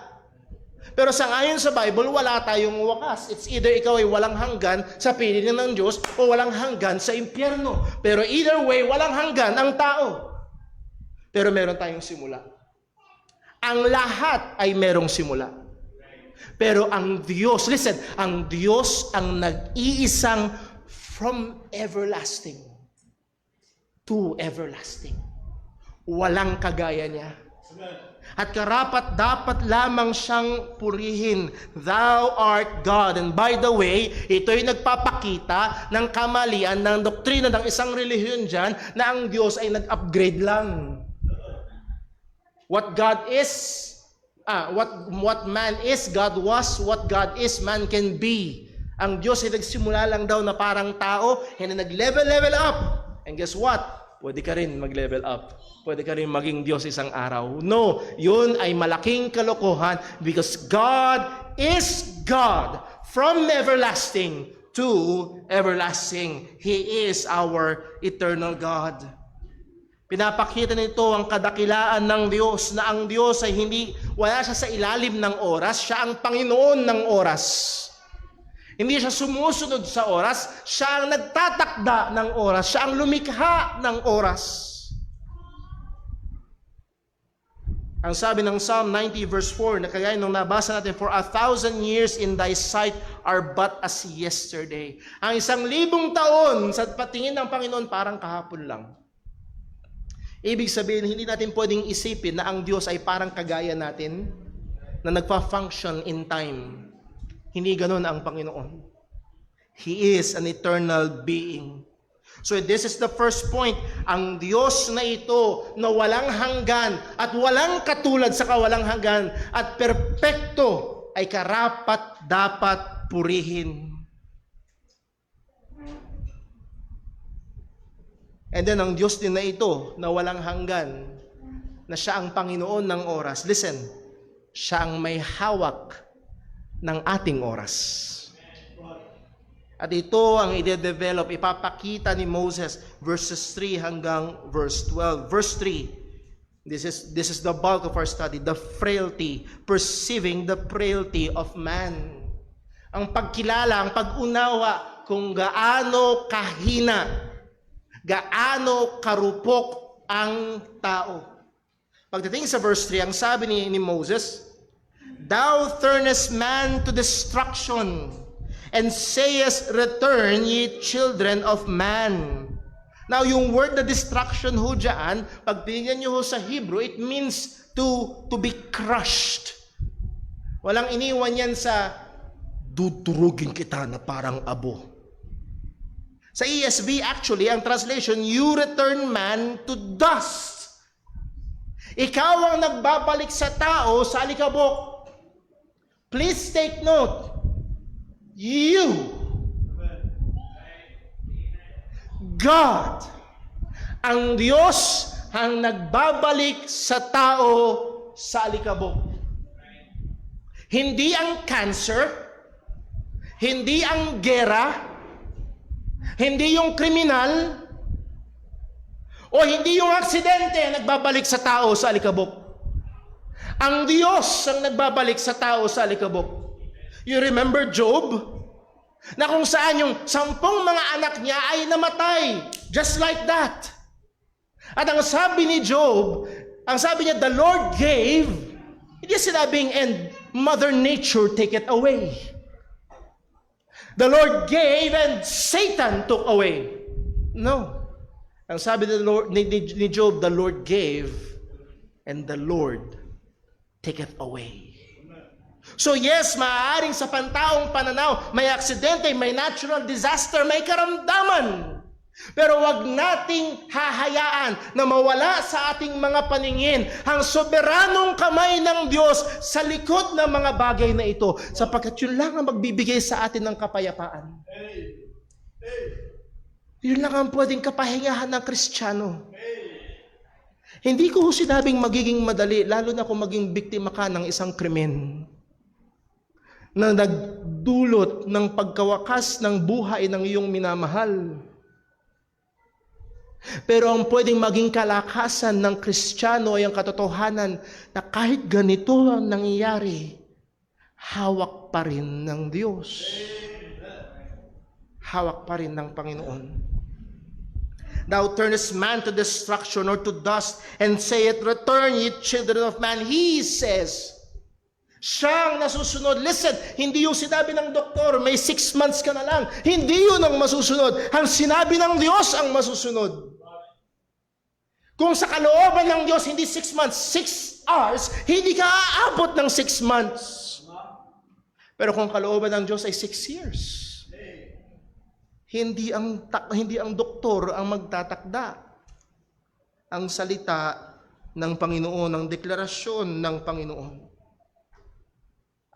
Pero sa ngayon sa Bible, wala tayong wakas. It's either ikaw ay walang hanggan sa piling ng Diyos o walang hanggan sa impyerno. Pero either way, walang hanggan ang tao. Pero meron tayong simula. Ang lahat ay merong simula. Pero ang Diyos, listen, ang Diyos ang nag-iisang from everlasting to everlasting. Walang kagaya niya. At karapat dapat lamang siyang purihin. Thou art God. And by the way, ito'y nagpapakita ng kamalian ng doktrina ng isang relihiyon dyan na ang Diyos ay nag-upgrade lang. What God is, what man is, God was. What God is, man can be. Ang Diyos ay nagsimula lang daw na parang tao, and nag-level up. And guess what? Pwede ka rin mag-level up. Pwede ka rin maging Diyos isang araw. No, yun ay malaking kalokohan because God is God from everlasting to everlasting. He is our eternal God. Pinapakita nito ang kadakilaan ng Diyos na ang Diyos ay wala siya sa ilalim ng oras, siya ang Panginoon ng oras. Hindi siya sumusunod sa oras, siya ang nagtatakda ng oras, siya ang lumikha ng oras. Ang sabi ng Psalm 90 verse 4, na kagaya nung nabasa natin, for 1,000 years in thy sight are but as yesterday. Ang 1,000 taon sa patingin ng Panginoon parang kahapon lang. Ibig sabihin, hindi natin pwedeng isipin na ang Diyos ay parang kagaya natin na nagpa-function in time. Hindi ganun ang Panginoon. He is an eternal being. So this is the first point. Ang Diyos na ito na walang hanggan at walang katulad sa kawalang hanggan at perpekto ay karapat dapat purihin. And then ang Diyos din na ito na walang hanggan, na siya ang Panginoon ng oras. Listen, siya ang may hawak ng ating oras. At ito ang i-develop, ipapakita ni Moses, verses 3 hanggang verse 12. Verse 3, this is the bulk of our study, the frailty, perceiving the frailty of man. Ang pagkilala, ang pag-unawa kung gaano kahina, gaano karupok ang tao. Pagdating sa verse 3, ang sabi ni Moses, thou turnest man to destruction, and sayest, return ye children of man. Now, yung word na destruction ho dyan, pag tingnan nyo ho sa Hebrew, it means to be crushed. Walang iniwan yan sa dudurugin kita na parang abo. Sa ESV, actually, ang translation, you return man to dust. Ikaw ang nagbabalik sa tao sa alikabok. Please take note, you, God, ang Diyos ang nagbabalik sa tao sa alikabok. Hindi ang cancer, hindi ang gera, hindi yung kriminal, o hindi yung aksidente ang nagbabalik sa tao sa alikabok. Ang Diyos ang nagbabalik sa tao sa alikabok. You remember Job? Na kung saan yung 10 mga anak niya ay namatay. Just like that. At ang sabi ni Job, ang sabi niya, the Lord gave, hindi sinabing, and Mother Nature take it away. The Lord gave and Satan took away. No. Ang sabi ni Job, the Lord gave and the Lord take it away. So yes, maaaring sa pantaong pananaw, may aksidente, may natural disaster, may karamdaman. Pero wag nating hahayaan na mawala sa ating mga paningin ang soberanong kamay ng Diyos sa likod ng mga bagay na ito, sapagkat yun lang ang magbibigay sa atin ng kapayapaan. Yun lang ang pwedeng kapahingahan ng Kristiyano. Hindi ko sinabing magiging madali, lalo na kung maging biktima ka ng isang krimen na nagdulot ng pagkawakas ng buhay ng iyong minamahal. Pero ang pwedeng maging kalakasan ng Kristiyano ay ang katotohanan na kahit ganito ang nangyayari, hawak pa rin ng Diyos. Hawak pa rin ng Panginoon. Thou turnest man to destruction or to dust, and sayest, return ye children of man. He says, siyang nasusunod. Listen, hindi yung sinabi ng doktor, may 6 months ka na lang. Hindi yun ang masusunod. Ang sinabi ng Diyos ang masusunod. Kung sa kalooban ng Diyos, hindi 6 months, 6 hours, hindi ka aabot ng 6 months. Pero kung kalooban ng Diyos ay 6 years, hindi ang doktor ang magtatakda. Ang salita ng Panginoon, ang deklarasyon ng Panginoon.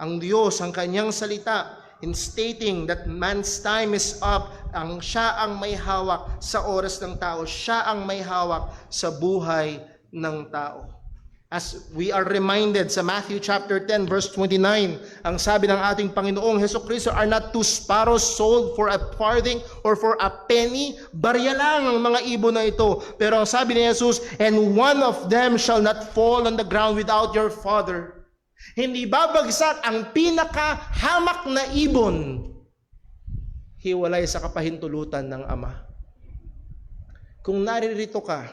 Ang Diyos, ang kanyang salita, in stating that man's time is up, siya ang may hawak sa oras ng tao, siya ang may hawak sa buhay ng tao. As we are reminded sa Matthew chapter 10 verse 29, ang sabi ng ating Panginoong Hesukristo, are not 2 sparrows sold for a farthing or for a penny? Barya lang ang mga ibon na ito. Pero ang sabi ni Jesus, and one of them shall not fall on the ground without your Father. Hindi babagsak ang pinakahamak na ibon, hiwalay sa kapahintulutan ng Ama. Kung naririto ka,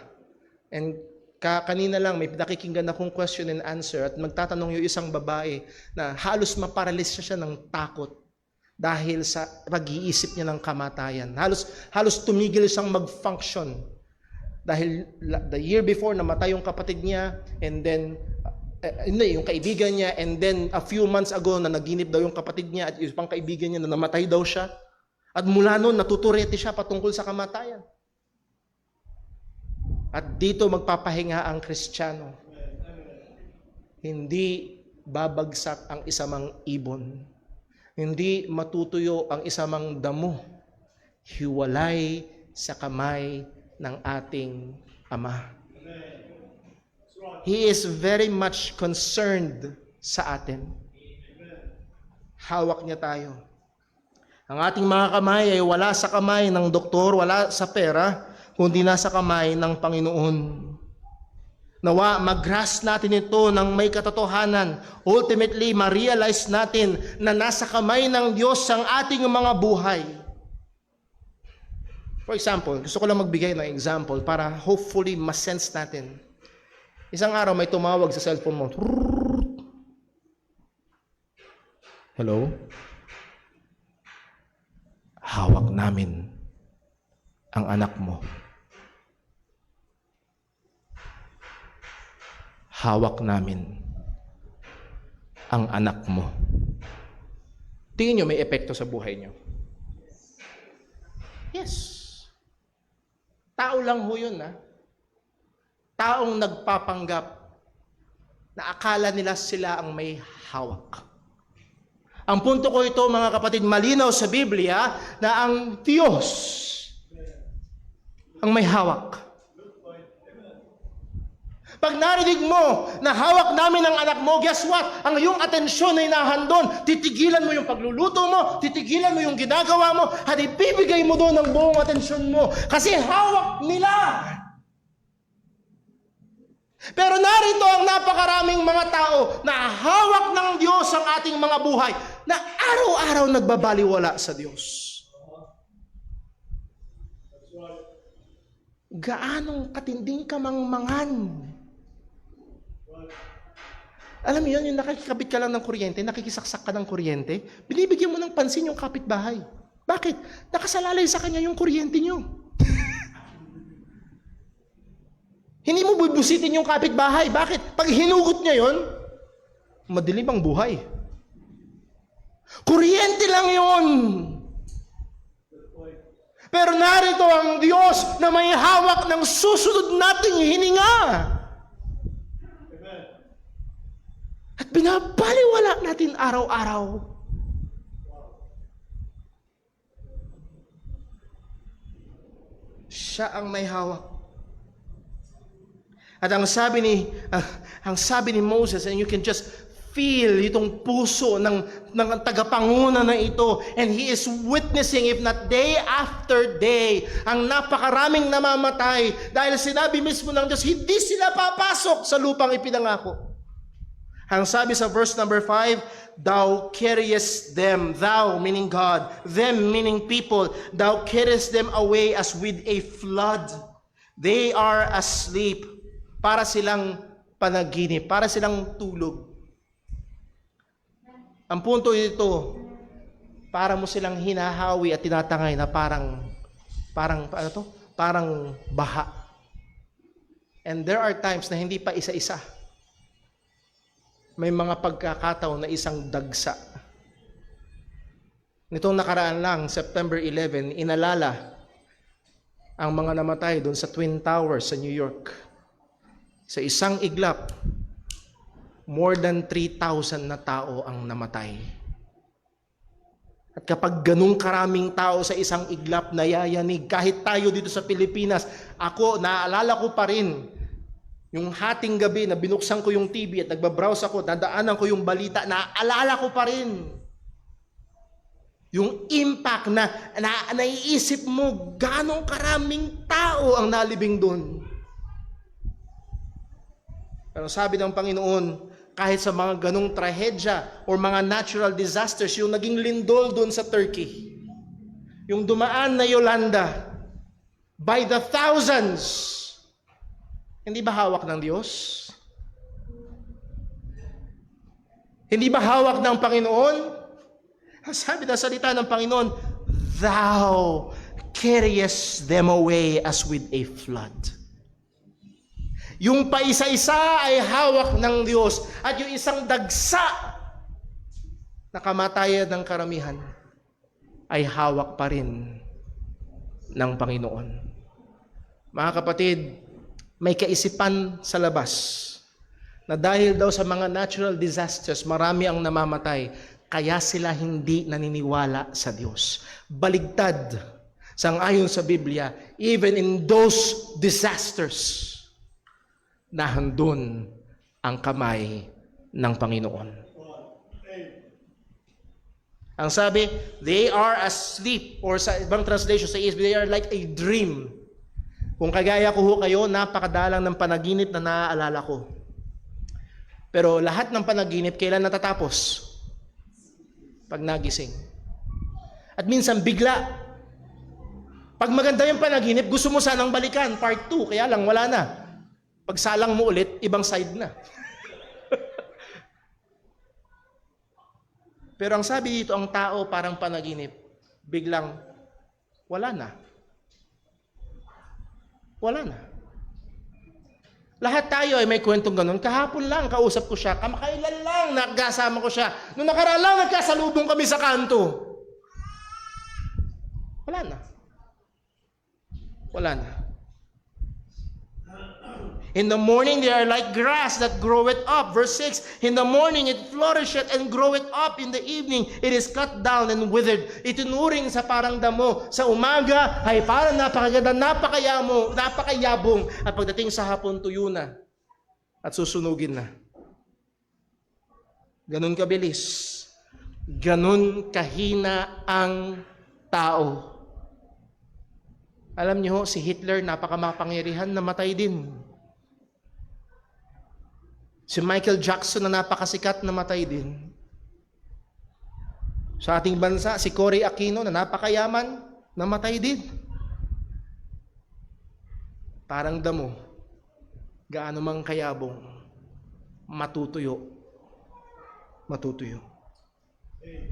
and kanina lang may nakikinggan akong question and answer at magtatanong yung isang babae na halos maparalis siya ng takot dahil sa pag-iisip niya ng kamatayan. Halos tumigil siyang mag-function dahil the year before namatay yung kapatid niya, and then yung kaibigan niya, and then a few months ago na naginip daw yung kapatid niya at yung pang kaibigan niya na namatay daw siya. At mula noon natuturete siya patungkol sa kamatayan. At dito magpapahinga ang Kristiyano. Hindi babagsak ang isamang ibon. Hindi matutuyo ang isamang damo. Hiwalay sa kamay ng ating Ama. He is very much concerned sa atin. Hawak niya tayo. Ang ating mga kamay ay wala sa kamay ng doktor, wala sa pera, kundi nasa kamay ng Panginoon. Nawa, mag-grasp natin ito ng may katotohanan. Ultimately, ma-realize natin na nasa kamay ng Diyos ang ating mga buhay. For example, gusto ko lang magbigay ng example para hopefully ma-sense natin. Isang araw may tumawag sa cellphone mo. Hello? Hawak namin ang anak mo. Hawak namin ang anak mo. Tingin nyo may epekto sa buhay nyo? Yes. Tao lang ho yun, taong nagpapanggap na akala nila sila ang may hawak. Ang punto ko ito, mga kapatid, malinaw sa Biblia na ang Diyos ang may hawak. Pag narinig mo na hawak namin ang anak mo, guess what? Ang iyong atensyon ay nahandon. Titigilan mo yung pagluluto mo, titigilan mo yung ginagawa mo, at ibibigay mo doon ang buong atensyon mo. Kasi hawak nila. Pero narito ang napakaraming mga tao na hawak ng Diyos ang ating mga buhay, na araw-araw nagbabaliwala sa Diyos. Gaanong katinding kamangmangan. Alam mo yun, yung nakikabit ka lang ng kuryente, nakikisaksak ka ng kuryente, binibigyan mo ng pansin yung kapitbahay. Bakit? Nakasalalay sa kanya yung kuryente nyo. Hindi mo bubusitin yung kapitbahay. Bakit? Pag hinugot niya yon, madilim ang buhay. Kuryente lang yon. Pero narito ang Diyos na may hawak ng susunod nating hininga. At binabaliwala natin araw-araw. Siya ang may hawak. At ang sabi ni Moses, and you can just feel itong puso ng tagapanguna na ito, and he is witnessing, if not day after day, ang napakaraming namamatay dahil sinabi mismo ng Diyos, hindi sila papasok sa lupang ipinangako. Ang sabi sa verse number 5, thou carriest them, thou meaning God, them meaning people, thou carriest them away as with a flood. They are asleep. Para silang panaginip, para silang tulog. Ang punto ito, para mo silang hinahawi at tinatangay na parang baha. And there are times na hindi pa isa-isa. May mga pagkakataon na isang dagsa. Nitong nakaraan lang, September 11, inalala ang mga namatay doon sa Twin Towers sa New York. Sa isang iglap, more than 3,000 na tao ang namatay. At kapag ganung karaming tao sa isang iglap nayayanig, kahit tayo dito sa Pilipinas, ako, naaalala ko pa rin, yung hating gabi na binuksan ko yung TV at nagbabrowse ako, dadaanan ko yung balita, naaalala ko pa rin. Yung impact na naiisip mo, ganong karaming tao ang nalibing doon. Pero sabi ng Panginoon, kahit sa mga ganong trahedya o mga natural disasters, yung naging lindol doon sa Turkey, yung dumaan na Yolanda, by the thousands, hindi ba hawak ng Diyos? Hindi ba hawak ng Panginoon? Sabi ng salita ng Panginoon, Thou carriest them away as with a flood. Yung paisa-isa ay hawak ng Diyos at yung isang dagsa na kamatayan ng karamihan ay hawak pa rin ng Panginoon. Mga kapatid, may kaisipan sa labas na dahil daw sa mga natural disasters, marami ang namamatay, kaya sila hindi naniniwala sa Diyos. Baligtad, sangayon sa Biblia, even in those disasters, nahandun ang kamay ng Panginoon. Ang sabi, they are asleep, or sa ibang translation sa ESV, they are like a dream. Kung kagaya ko ho kayo, napakadalang ng panaginip na naaalala ko. Pero lahat ng panaginip, kailan natatapos? Pag nagising. At minsan bigla. Pag maganda yung panaginip, gusto mo sanang balikan, part 2, kaya lang wala na. Pagsalang mo ulit, ibang side na. Pero ang sabi dito, ang tao parang panaginip, biglang wala na. Wala na. Lahat tayo ay may kwentong ganun. Kahapon lang, kausap ko siya. Kamakailan lang, nagkasama ko siya. Noong nakaraan lang, nagkasalubong kami sa kanto. Wala na. Wala na. In the morning, they are like grass that groweth up. Verse 6, in the morning, it flourisheth and groweth up. In the evening, it is cut down and withered. Itinuring sa parang damo. Sa umaga, ay parang napakaganda, napakayabong. At pagdating sa hapon, tuyo na. At susunugin na. Ganun kabilis. Ganun kahina ang tao. Alam niyo, si Hitler, napakamapangyarihan, namatay din. Si Michael Jackson na napakasikat, namatay din. Sa ating bansa, si Cory Aquino na napakayaman, namatay din. Parang damo, gaano mang kayabong, matutuyo. Matutuyo.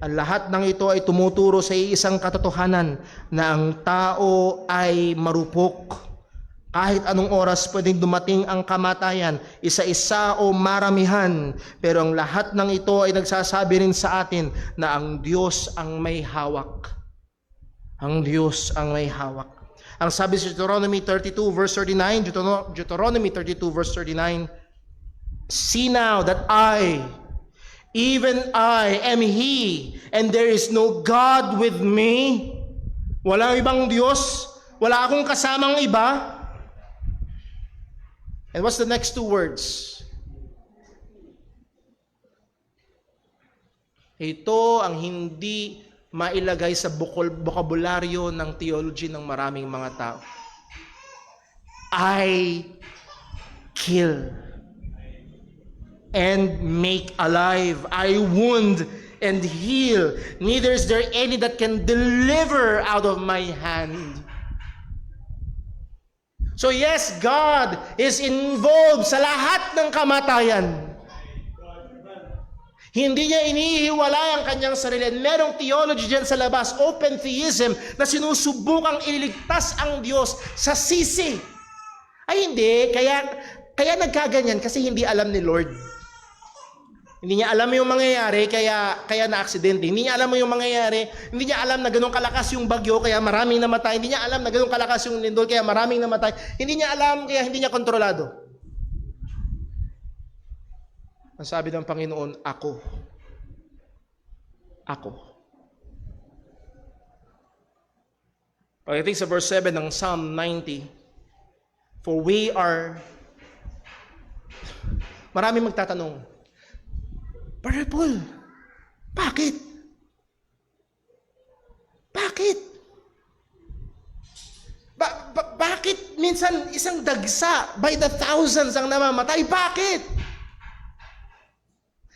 Ang lahat ng ito ay tumuturo sa isang katotohanan na ang tao ay marupok. Kahit anong oras pwedeng dumating ang kamatayan, isa-isa o maramihan. Pero ang lahat ng ito ay nagsasabi rin sa atin na ang Diyos ang may hawak. Ang Diyos ang may hawak. Ang sabi sa Deuteronomy 32 verse 39, Deuteronomy 32 verse 39, See now that even I am He, and there is no God with me. Walang ibang Diyos, wala akong kasamang iba. And what's the next two words? Ito ang hindi mailagay sa bokabularyo ng theology ng maraming mga tao. I kill and make alive. I wound and heal. Neither is there any that can deliver out of my hand. So yes, God is involved sa lahat ng kamatayan. Hindi niya inihiwalay ang kanyang sarili. Merong theology dyan sa labas, open theism, na sinusubukang ililigtas ang Diyos sa sisi. Ay hindi, kaya nagkaganyan kasi hindi alam ni Lord. Hindi niya alam yung mangyayari, kaya na-aksidente. Hindi niya alam yung mangyayari. Hindi niya alam na ganun kalakas yung bagyo, kaya maraming namatay. Hindi niya alam na ganun kalakas yung lindol, kaya maraming namatay. Hindi niya alam, kaya hindi niya kontrolado. Ang sabi ng Panginoon, ako. Pagdating sa verse 7 ng Psalm 90, for we are... Maraming magtatanong, Brother Paul, bakit? Bakit minsan isang dagsa by the thousands ang namamatay? Bakit?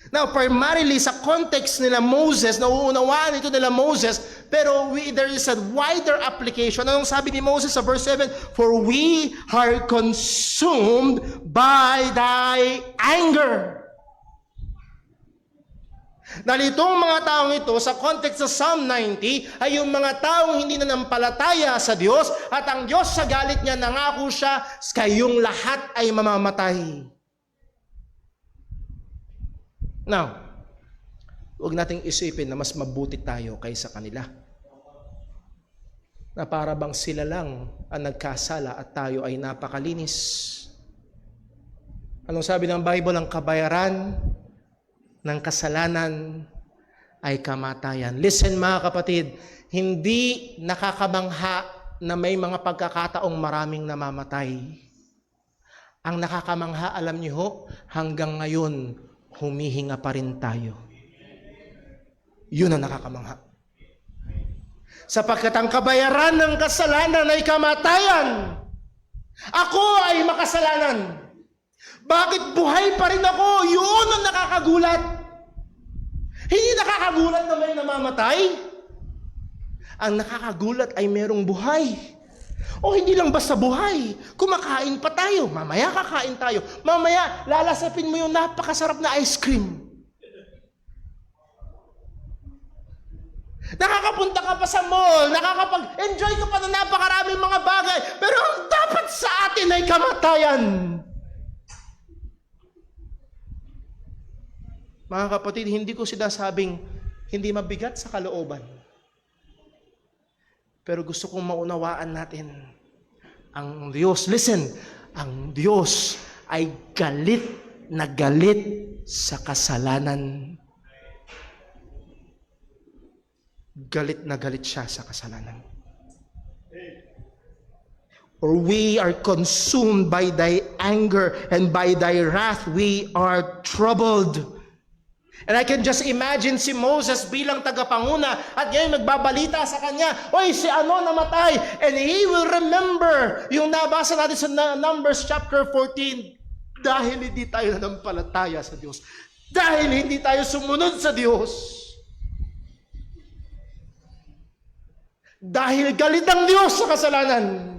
Now, primarily sa context nila Moses, nauunawaan ito nila Moses, pero there is a wider application. Anong sabi ni Moses sa verse 7? For we are consumed by thy anger. Dahil itong mga taong ito, sa context sa Psalm 90, ay yung mga taong hindi nanampalataya sa Diyos, at ang Diyos sa galit niya, nangako siya, kayong lahat ay mamamatay. Now, huwag nating isipin na mas mabuti tayo kaysa kanila. Na para bang sila lang ang nagkasala at tayo ay napakalinis. Anong sabi ng Bible? Ang kabayaran ng kasalanan ay kamatayan. Listen mga kapatid, hindi nakakamangha na may mga pagkakataong maraming namamatay. Ang nakakamangha, alam niyo ho, hanggang ngayon, humihinga pa rin tayo. Yun ang nakakamangha. Sapagkat ang kabayaran ng kasalanan ay kamatayan. Ako ay makasalanan. Bakit buhay pa rin ako? Yun ang nakakagulat. Hindi nakakagulat na may namamatay. Ang nakakagulat ay merong buhay. O hindi lang basta buhay. Kumakain pa tayo. Mamaya kakain tayo. Mamaya lalasapin mo yung napakasarap na ice cream. Nakakapunta ka pa sa mall. Nakakapag-enjoy ka pa ng napakaraming mga bagay. Pero ang dapat sa atin ay kamatayan. Mga kapatid, hindi ko sinasabing hindi mabigat sa kalooban. Pero gusto kong maunawaan natin, ang Diyos, listen, ang Diyos ay galit na galit sa kasalanan. Galit na galit siya sa kasalanan. Or we are consumed by thy anger, and by thy wrath we are troubled. And I can just imagine si Moses bilang tagapanguna at ngayon nagbabalita sa kanya, oy, si ano namatay? And he will remember yung nabasa natin sa Numbers chapter 14, dahil hindi tayo nanampalataya sa Diyos. Dahil hindi tayo sumunod sa Diyos. Dahil galit ang Diyos sa kasalanan.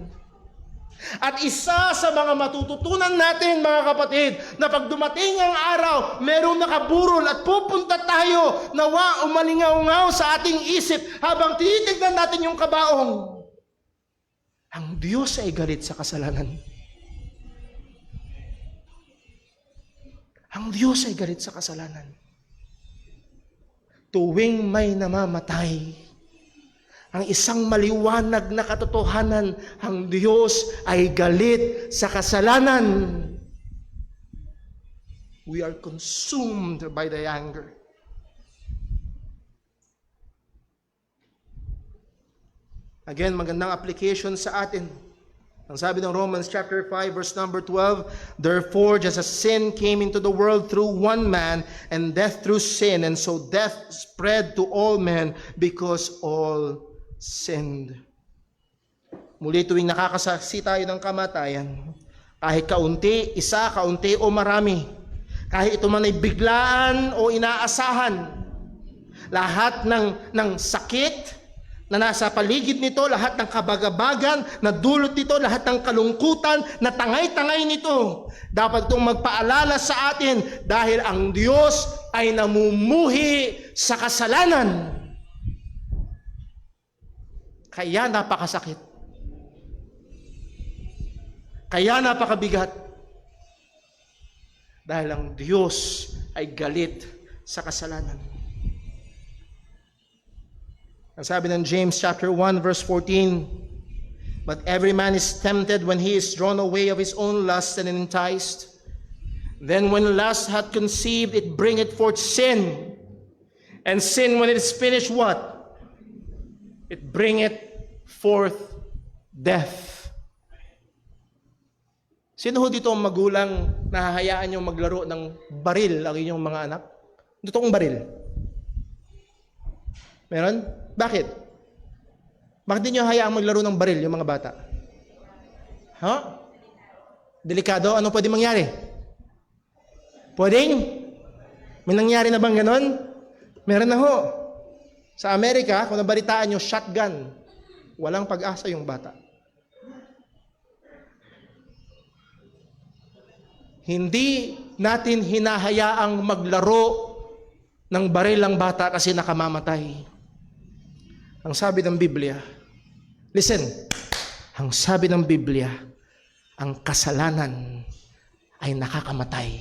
At isa sa mga matututunan natin, mga kapatid, na pag dumating ang araw, merong nakaburol at pupunta tayo, nawa umalingaw-ngaw sa ating isip habang tinitignan natin yung kabaong. Ang Diyos ay galit sa kasalanan. Ang Diyos ay galit sa kasalanan. Tuwing may namamatay, ang isang maliwanag na katotohanan, ang Diyos ay galit sa kasalanan. We are consumed by the anger. Again, magandang application sa atin. Ang sabi ng Romans chapter 5 verse number 12, therefore just as sin came into the world through one man, and death through sin, and so death spread to all men because all sinned. Muli tuwing nakakasaksi tayo ng kamatayan, kahit kaunti, isa, kaunti o marami, kahit ito man ay biglaan o inaasahan, lahat ng sakit na nasa paligid nito, lahat ng kabagabagan na dulot nito, lahat ng kalungkutan na tangay-tangay nito, dapat itong magpaalala sa atin dahil ang Diyos ay namumuhi sa kasalanan. Kaya napakasakit. Kaya napakabigat. Dahil ang Diyos ay galit sa kasalanan. Ang sabi ng James chapter 1 verse 14, but every man is tempted when he is drawn away of his own lust and enticed. Then when lust hath conceived, it bringeth forth sin. And sin, when it is finished, what? It bringeth forth death. Sino ho dito ang magulang na hahayaan nyo maglaro ng baril ang inyong mga anak? Totoong baril. Meron? Bakit? Bakit di nyo hayaang maglaro ng baril yung mga bata? Ha? Delikado? Ano pwede mangyari? Pwedeng? May nangyari na bang ganon? Meron na ho. Sa Amerika, kung nabalitaan nyo, shotgun. Walang pag-asa yung bata. Hindi natin hinahayaang maglaro ng baril ang bata kasi nakamamatay. Ang sabi ng Biblia, listen, ang sabi ng Biblia, ang kasalanan ay nakakamatay.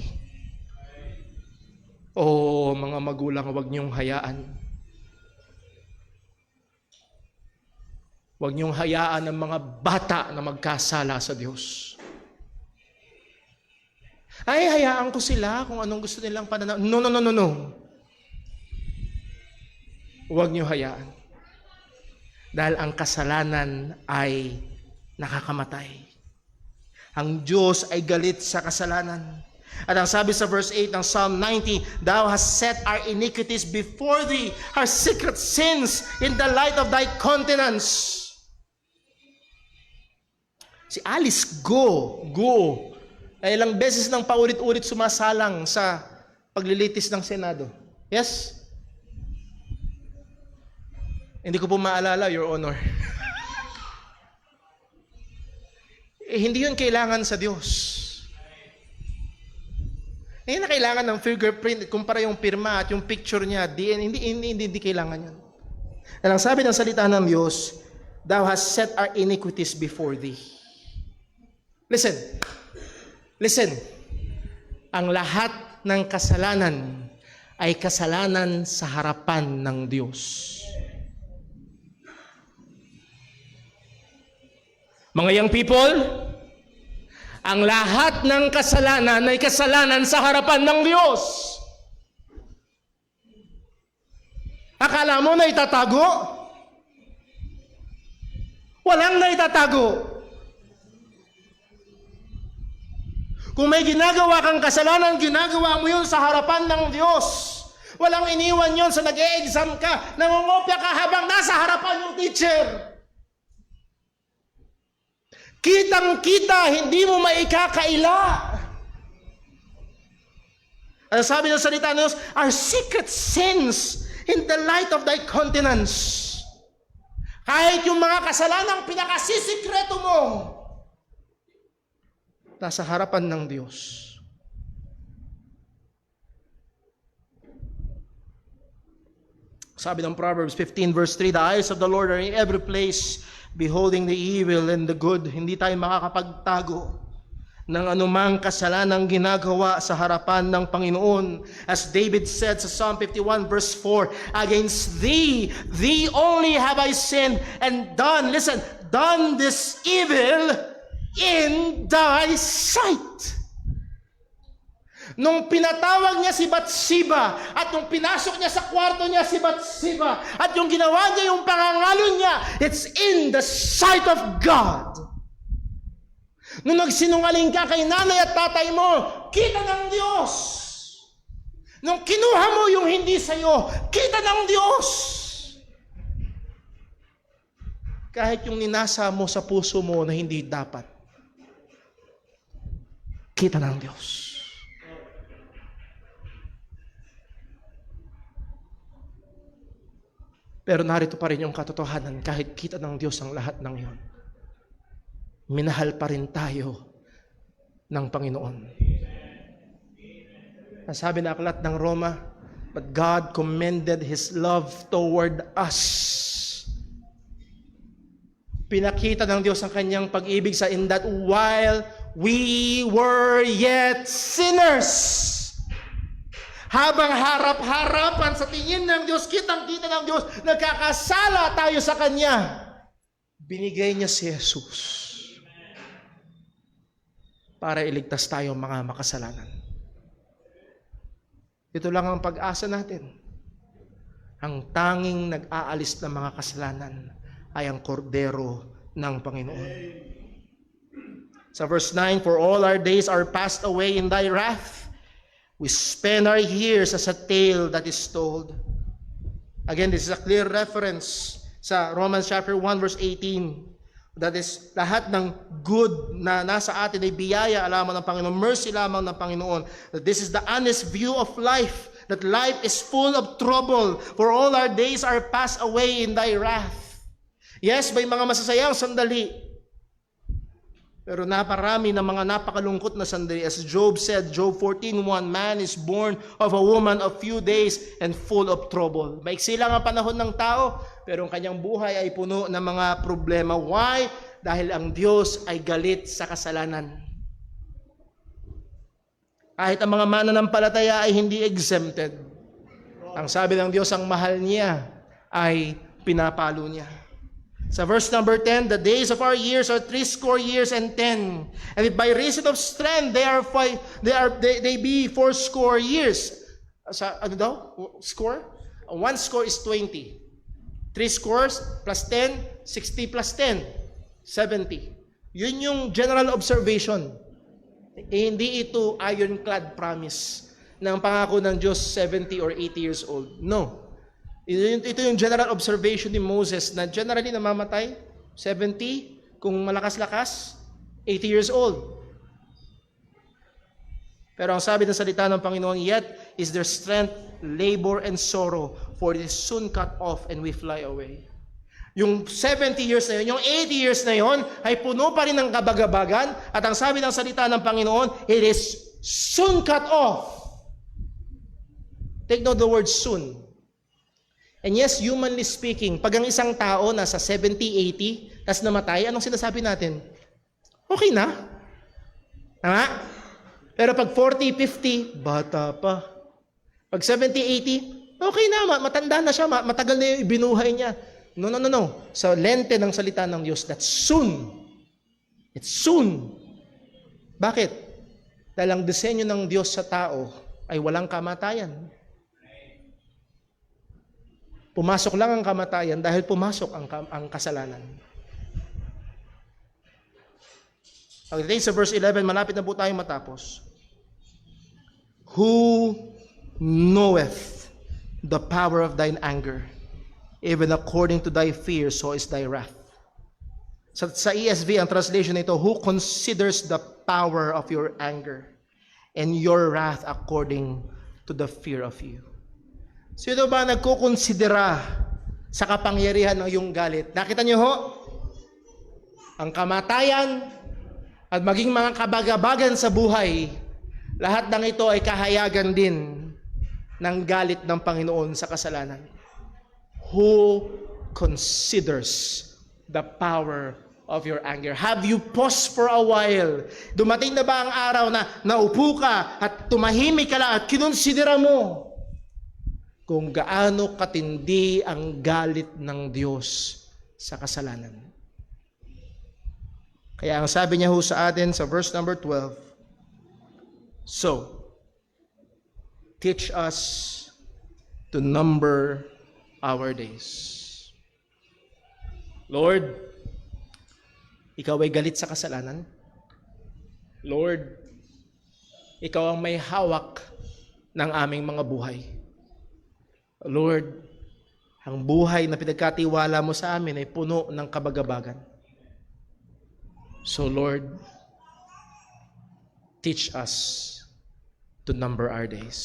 O mga magulang, huwag niyong hayaan. Huwag niyong hayaan ang mga bata na magkasala sa Diyos. Ay, hayaan ko sila kung anong gusto nilang pananaw. No. Huwag niyo hayaan. Dahil ang kasalanan ay nakakamatay. Ang Diyos ay galit sa kasalanan. At ang sabi sa verse 8 ng Psalm 90, Thou hast set our iniquities before Thee, our secret sins in the light of Thy countenance. Si Alice Go. Ay ilang beses nang paulit-ulit sumasalang sa paglilitis ng Senado. Yes? Hindi ko po maalala, Your Honor. Hindi yun kailangan sa Diyos. Hindi na kailangan ng fingerprint, kumpara yung pirma at yung picture niya, hindi kailangan yun. At ang sabi ng salita ng Diyos, Thou hast set our iniquities before Thee. Listen, ang lahat ng kasalanan ay kasalanan sa harapan ng Diyos. Mga young people, ang lahat ng kasalanan ay kasalanan sa harapan ng Diyos. Akala mo na itatago? Walang na itatago. Kung may ginagawa kang kasalanan, ginagawa mo yun sa harapan ng Diyos. Walang iniwan yun sa nag-e-exam ka, nangungopya ka habang nasa harapan yung teacher. Kitang-kita, hindi mo maikakaila. Ano sabi ng salita ng Diyos? Our secret sins in the light of Thy countenance. Kahit yung mga kasalanang pinakasisikreto mo, nasa harapan ng Diyos. Sabi ng Proverbs 15 verse 3, The eyes of the Lord are in every place, beholding the evil and the good. Hindi tayo makakapagtago ng anumang kasalanang ginagawa sa harapan ng Panginoon. As David said sa Psalm 51 verse 4, Against Thee only have I sinned and done this evil in Thy sight. Nung pinatawag niya si Bathsheba at nung pinasok niya sa kwarto niya si Bathsheba at yung ginawa niya yung pangangalo niya, it's in the sight of God. Nung nagsinungaling ka kay nanay at tatay mo, kita ng Diyos. Nung kinuha mo yung hindi sa'yo, kita ng Diyos. Kahit yung ninasa mo sa puso mo na hindi dapat, kita ng Diyos. Pero narito pa rin yung katotohanan, kahit kita ng Diyos ang lahat ng iyon, minahal pa rin tayo ng Panginoon. Ang sabi na aklat ng Roma, But God commended His love toward us. Pinakita ng Diyos ang kanyang pag-ibig sa in that while we were yet sinners. Habang harap-harapan sa tingin ng Diyos, kitang-kita ng Diyos, nagkakasala tayo sa Kanya, binigay niya si Jesus para iligtas tayo mga makasalanan. Ito lang ang pag-asa natin. Ang tanging nag-aalis ng mga kasalanan ay ang kordero ng Panginoon. Sa verse 9, for all our days are passed away in thy wrath. We spend our years as a tale that is told. Again, this is a clear reference sa Romans chapter 1 verse 18. That is, lahat ng good na nasa atin ay biyaya lamang ng Panginoon, mercy lamang ng Panginoon. That this is the honest view of life, that life is full of trouble, for all our days are passed away in thy wrath. Yes, may mga masasayang sandali, pero naparami ng mga napakalungkot na sandali. As Job said, Job 14:1, man is born of a woman of few days and full of trouble. Maiksi lang ang panahon ng tao, pero ang kanyang buhay ay puno ng mga problema. Why? Dahil ang Diyos ay galit sa kasalanan. Kahit ang mga mananampalataya ay hindi exempted. Ang sabi ng Diyos, ang mahal niya ay pinapalo niya. Sa verse number 10, the days of our years are 80 years and 10. And if by reason of strength they be 80 years. Sa ano daw? Score? 1 score is 20. 3 scores plus 10, 60 plus 10, 70. Yun yung general observation. Hindi ito ironclad promise ng pangako ng Diyos 70 or 80 years old. No. Ito yung general observation ni Moses na generally namamatay 70, kung malakas-lakas 80 years old. Pero ang sabi ng salita ng Panginoon, yet is their strength, labor, and sorrow, for it is soon cut off and we fly away. Yung 70 years na yun, yung 80 years na yun, ay puno pa rin ng kabagabagan, at ang sabi ng salita ng Panginoon, it is soon cut off. Take note the word soon. And yes, humanly speaking, pag ang isang tao nasa 70, 80, tas namatay, anong sinasabi natin? Okay na. Tama? Pero pag 40, 50, bata pa. Pag 70, 80, okay na, matanda na siya, matagal na yung ibinuhay niya. No. Sa lente ng salita ng Diyos, that's soon. It's soon. Bakit? Dahil ang disenyo ng Diyos sa tao ay walang kamatayan. Pumasok lang ang kamatayan dahil pumasok ang kasalanan. Pagdating sa verse 11, malapit na po tayong matapos. Who knoweth the power of thine anger? Even according to thy fear, so is thy wrath. Sa ESV, ang translation nito, who considers the power of your anger and your wrath according to the fear of you. Sino ba nagkukonsidera sa kapangyarihan ng iyong galit? Nakita niyo ho? Ang kamatayan at maging mga kabagabagan sa buhay, lahat ng ito ay kahayagan din ng galit ng Panginoon sa kasalanan. Who considers the power of your anger? Have you paused for a while? Dumating na ba ang araw na naupo ka at tumahimik ka lang at kinonsidera mo kung gaano katindi ang galit ng Diyos sa kasalanan? Kaya ang sabi niya ho sa atin sa verse number 12, so, teach us to number our days. Lord, ikaw ay galit sa kasalanan. Lord, ikaw ang may hawak ng aming mga buhay. Lord, ang buhay na pinagkatiwala mo sa amin ay puno ng kabagabagan. So Lord, teach us to number our days.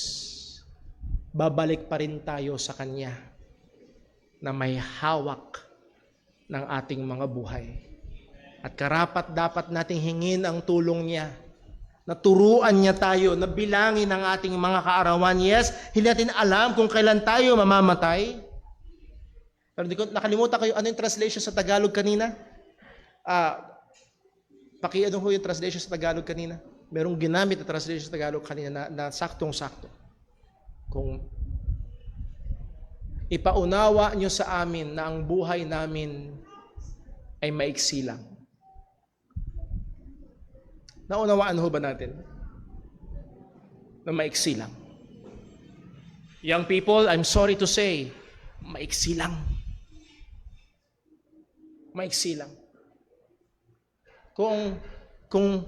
Babalik pa rin tayo sa Kanya na may hawak ng ating mga buhay. At karapat dapat nating hingin ang tulong niya. Naturuan niya tayo na bilangin ang ating mga kaarawan. Yes, hindi natin alam kung kailan tayo mamamatay. Pero nakalimutan kayo, ano yung translation sa Tagalog kanina? Pakiano ho yung translation sa Tagalog kanina. Merong ginamit na translation sa Tagalog kanina na saktong-sakto. Kung ipaunawa nyo sa amin na ang buhay namin ay maiksi lang. Naunawaan ho ba natin? Na maiksi lang. Young people, I'm sorry to say, maiksi lang. Maiksi lang. Kung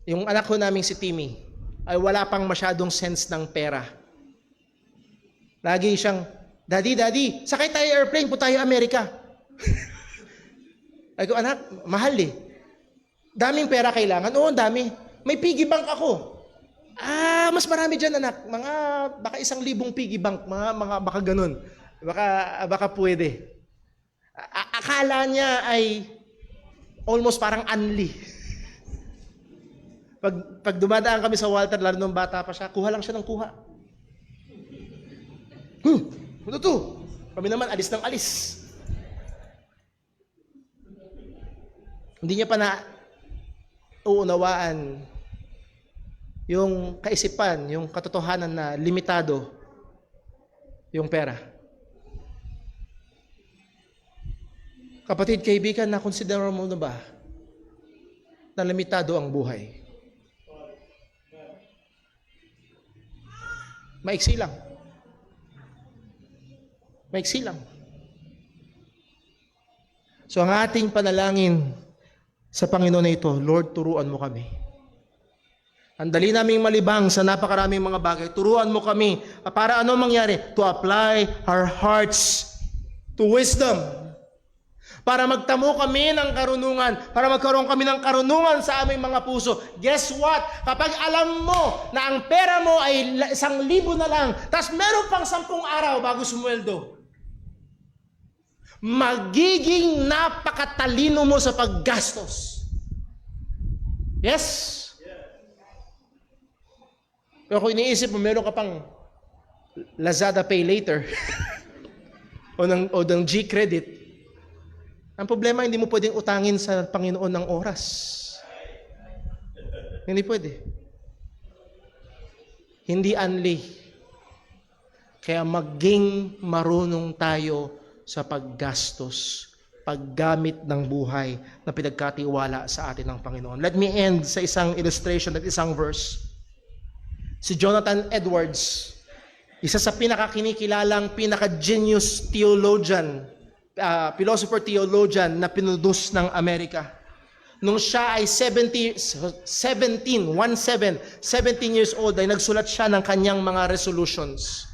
yung anak ko naming si Timmy ay wala pang masyadong sense ng pera. Lagi siyang, Daddy, sakay tayo airplane, punta tayo Amerika. Ay ko, anak, mahal eh. Daming pera kailangan. Oo, dami. May piggy bank ako. Mas marami dyan, anak. Baka 1,000 piggy bank. Baka ganun. Baka pwede. Akala niya ay almost parang unli. Pag dumadaan kami sa Walter, lalo nung bata pa siya, kuha lang siya ng kuha. Ano to? Kami naman, alis ng alis. Hindi niya pa na uunawaan yung kaisipan, yung katotohanan na limitado yung pera. Kapatid, kaibigan, na-consider mo na ba na limitado ang buhay? Maiksi lang. Maiksi lang. So ang ating panalangin sa Panginoon na ito, Lord, turuan mo kami. Ang dali naming malibang sa napakaraming mga bagay, turuan mo kami para ano mangyari? To apply our hearts to wisdom. Para magtamo kami ng karunungan, para magkaroon kami ng karunungan sa aming mga puso. Guess what? Kapag alam mo na ang pera mo ay 1,000 na lang, tas meron pang 10 araw bago sumweldo, magiging napakatalino mo sa paggastos. Yes? Pero kung iniisip mo, meron ka pang Lazada Pay Later o ng G-Credit, ang problema, hindi mo pwedeng utangin sa Panginoon ng oras. Hindi pwede. Hindi unli. Kaya maging marunong tayo sa paggastos, paggamit ng buhay na pinagkatiwala sa atin ng Panginoon. Let me end sa isang illustration at isang verse. Si Jonathan Edwards, isa sa pinakakinikilalang, pinaka-genius theologian, philosopher-theologian na pinudus ng Amerika. Nung siya ay 17 years old, ay nagsulat siya ng kanyang mga resolutions.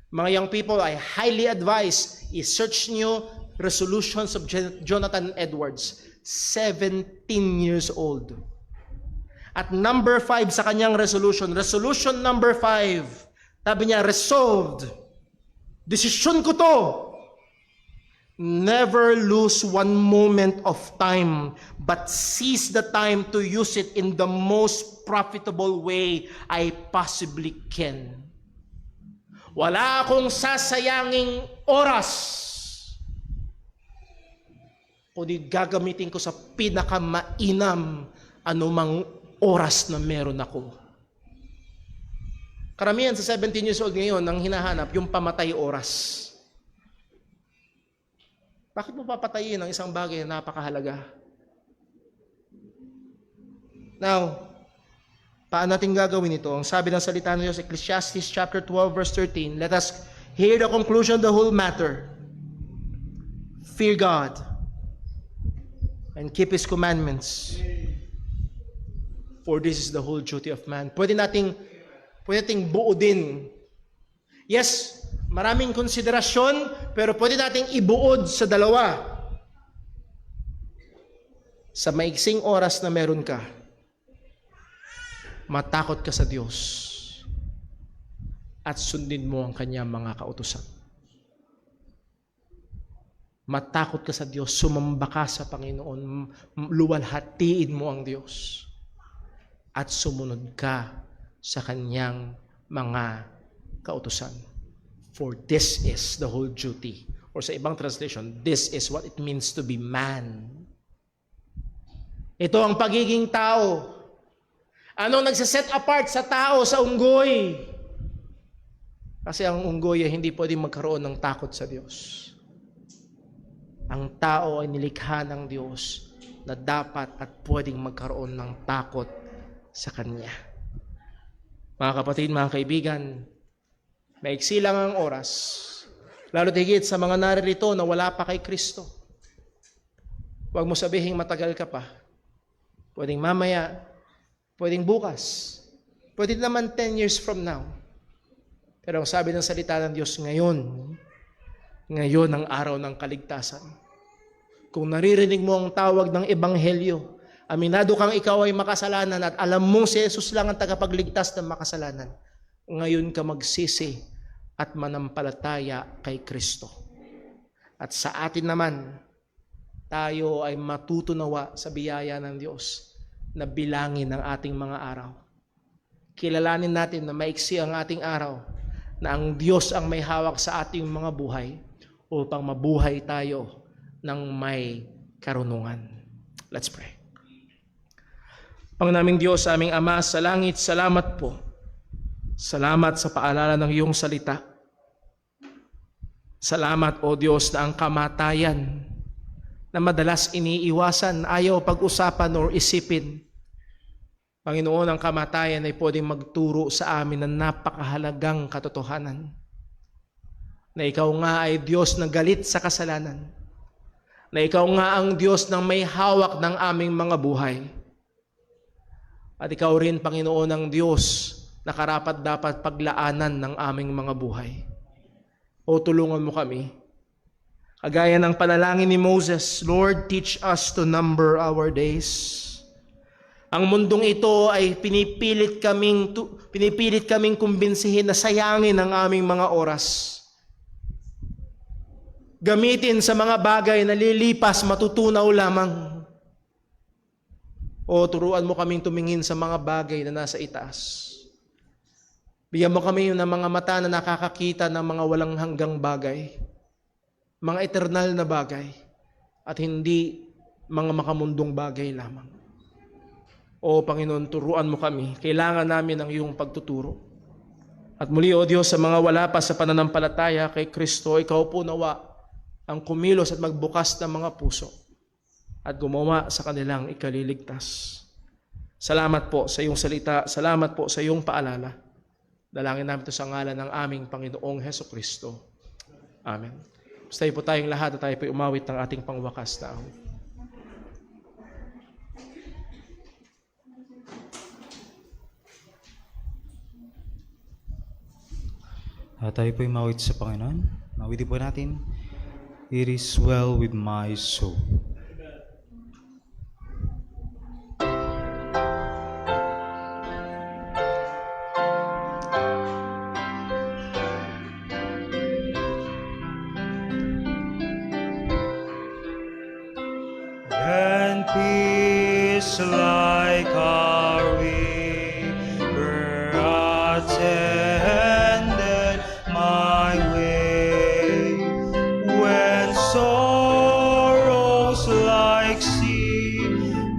Mga young people, I highly advise, i-search nyo resolutions of Jonathan Edwards. 17 years old. At number 5 sa kanyang resolution number 5, sabi niya, resolved, desisyon ko to, never lose one moment of time, but seize the time to use it in the most profitable way I possibly can. Wala akong sasayanging oras, kundi gagamitin ko sa pinakamainam anumang oras na meron ako. Karamihan sa 17 years old ngayon, ang hinahanap yung pamatay oras. Bakit mo papatayin ang isang bagay na napakahalaga? Now, paano natin gagawin ito? Ang sabi ng salita ng Diyos, Ecclesiastes chapter 12 verse 13, let us hear the conclusion of the whole matter. Fear God and keep His commandments. For this is the whole duty of man. Pwede nating buodin. Yes, maraming konsiderasyon, pero pwede nating ibuod sa dalawa. Sa maiksing oras na meron ka, matakot ka sa Diyos at sundin mo ang kanyang mga kautusan. Matakot ka sa Diyos, sumamba ka sa Panginoon, luwalhatiin mo ang Diyos at sumunod ka sa kanyang mga kautusan. For this is the whole duty. Or sa ibang translation, this is what it means to be man. Ito ang pagiging tao. Anong nagsiset apart sa tao sa unggoy? Kasi ang unggoy ay hindi pwedeng magkaroon ng takot sa Diyos. Ang tao ay nilikha ng Diyos na dapat at pwedeng magkaroon ng takot sa Kanya. Mga kapatid, mga kaibigan, maiksi lang ang oras. Lalo higit sa mga naririto na wala pa kay Kristo. Huwag mo sabihin matagal ka pa. Pwedeng mamaya, pwedeng bukas, pwede naman 10 years from now. Pero ang sabi ng salita ng Diyos ngayon ang araw ng kaligtasan. Kung naririnig mo ang tawag ng Ebanghelyo, aminado kang ikaw ay makasalanan at alam mong si Jesus lang ang tagapagligtas ng makasalanan, ngayon ka magsisi at manampalataya kay Kristo. At sa atin naman, tayo ay matutunawa sa biyaya ng Diyos na bilangin ang ating mga araw. Kilalanin natin na maiksi ang ating araw, na ang Diyos ang may hawak sa ating mga buhay upang mabuhay tayo ng may karunungan. Let's pray. Pangunaming Diyos, aming Ama sa langit, salamat po. Salamat sa paalala ng iyong salita. Salamat, O Diyos, na ang kamatayan na madalas iniiwasan, ayaw pag-usapan o isipin. Panginoon, ang kamatayan ay pwedeng magturo sa amin ng napakahalagang katotohanan. Na ikaw nga ay Diyos na galit sa kasalanan. Na ikaw nga ang Diyos na may hawak ng aming mga buhay. At ikaw rin, Panginoon, ang Diyos na karapat dapat paglaanan ng aming mga buhay. O tulungan mo kami. Kagaya ng panalangin ni Moses, Lord, teach us to number our days. Ang mundong ito ay pinipilit kaming kumbinsihin na sayangin ang aming mga oras. Gamitin sa mga bagay na lilipas, matutunaw lamang. O turuan mo kaming tumingin sa mga bagay na nasa itaas. Bigyan mo kami ng mga mata na nakakakita ng mga walang hanggang bagay, mga eternal na bagay, at hindi mga makamundong bagay lamang. O Panginoon, turuan mo kami. Kailangan namin ang iyong pagtuturo. At muli, O Diyos, sa mga wala pa sa pananampalataya kay Kristo, ikaw po nawa ang kumilos at magbukas ng mga puso at gumawa sa kanilang ikaliligtas. Salamat po sa iyong salita. Salamat po sa iyong paalala. Dalangin namin ito sa ngalan ng aming Panginoong Hesukristo. Amen. Basta po tayong lahat at tayo po umawit ng ating pangwakas na awit. Tayo po'y mawit sa Panginoon. Mawitin po natin. It is well with my soul. And peace like a river attended my way, when sorrows like sea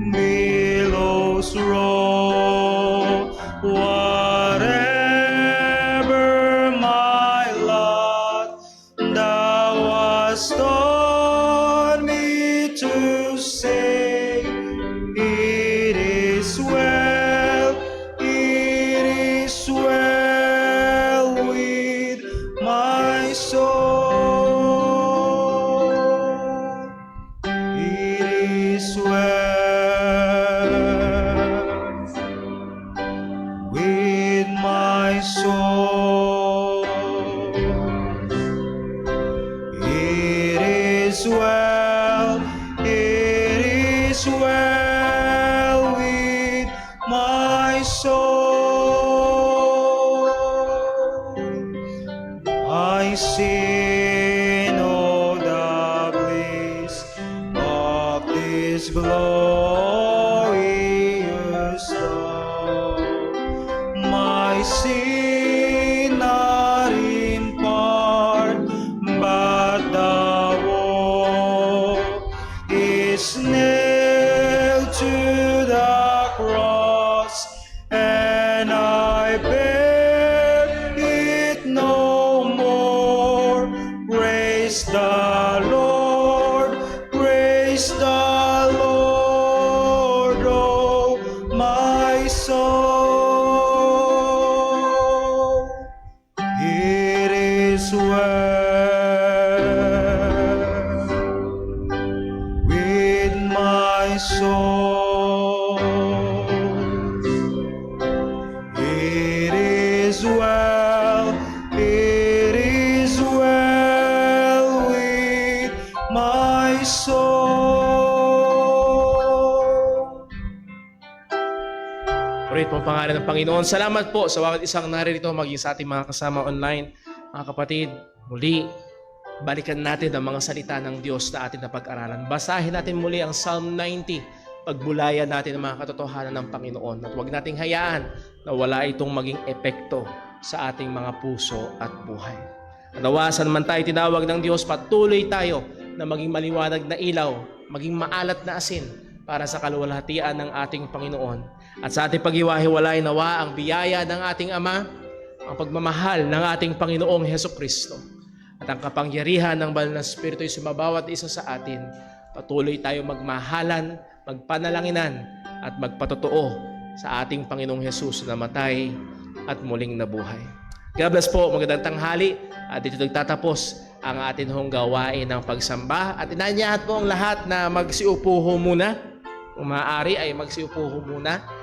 billows roll. Whatever my lot, thou hast taught me to say, it is well with my soul. It is well with my soul. It is well with my soul. I see no the bliss of this glorious love. My sin not in part, but the whole is nailed to soul. It is well with my soul. Purihin po ang pangalan ng Panginoon. Salamat po sa bawat isang naririto, maging sa ating mga kasama online. Mga kapatid, muli, balikan natin ang mga salita ng Diyos na ating napag-aralan. Basahin natin muli ang Psalm 90. Pagbulayan natin ang mga katotohanan ng Panginoon. At huwag nating hayaan na wala itong maging epekto sa ating mga puso at buhay. At nawasan man tayo tinawag ng Diyos, patuloy tayo na maging maliwanag na ilaw, maging maalat na asin para sa kaluwalhatian ng ating Panginoon. At sa ating paghiwa-hiwalay, nawa ang biyaya ng ating Ama, ang pagmamahal ng ating Panginoong Hesukristo, at ang kapangyarihan ng Banal na Espiritu ay sumabawat isa sa atin. Patuloy tayo magmahalan, magpanalanginan, at magpatotoo sa ating Panginoong Hesus na namatay at muling nabuhay. God bless po, magandang tanghali. At dito nagtatapos ang atin hong gawain ng pagsamba. At inanyahat po ang lahat na magsiupo ho muna. Kung maaari ay magsiupo ho muna.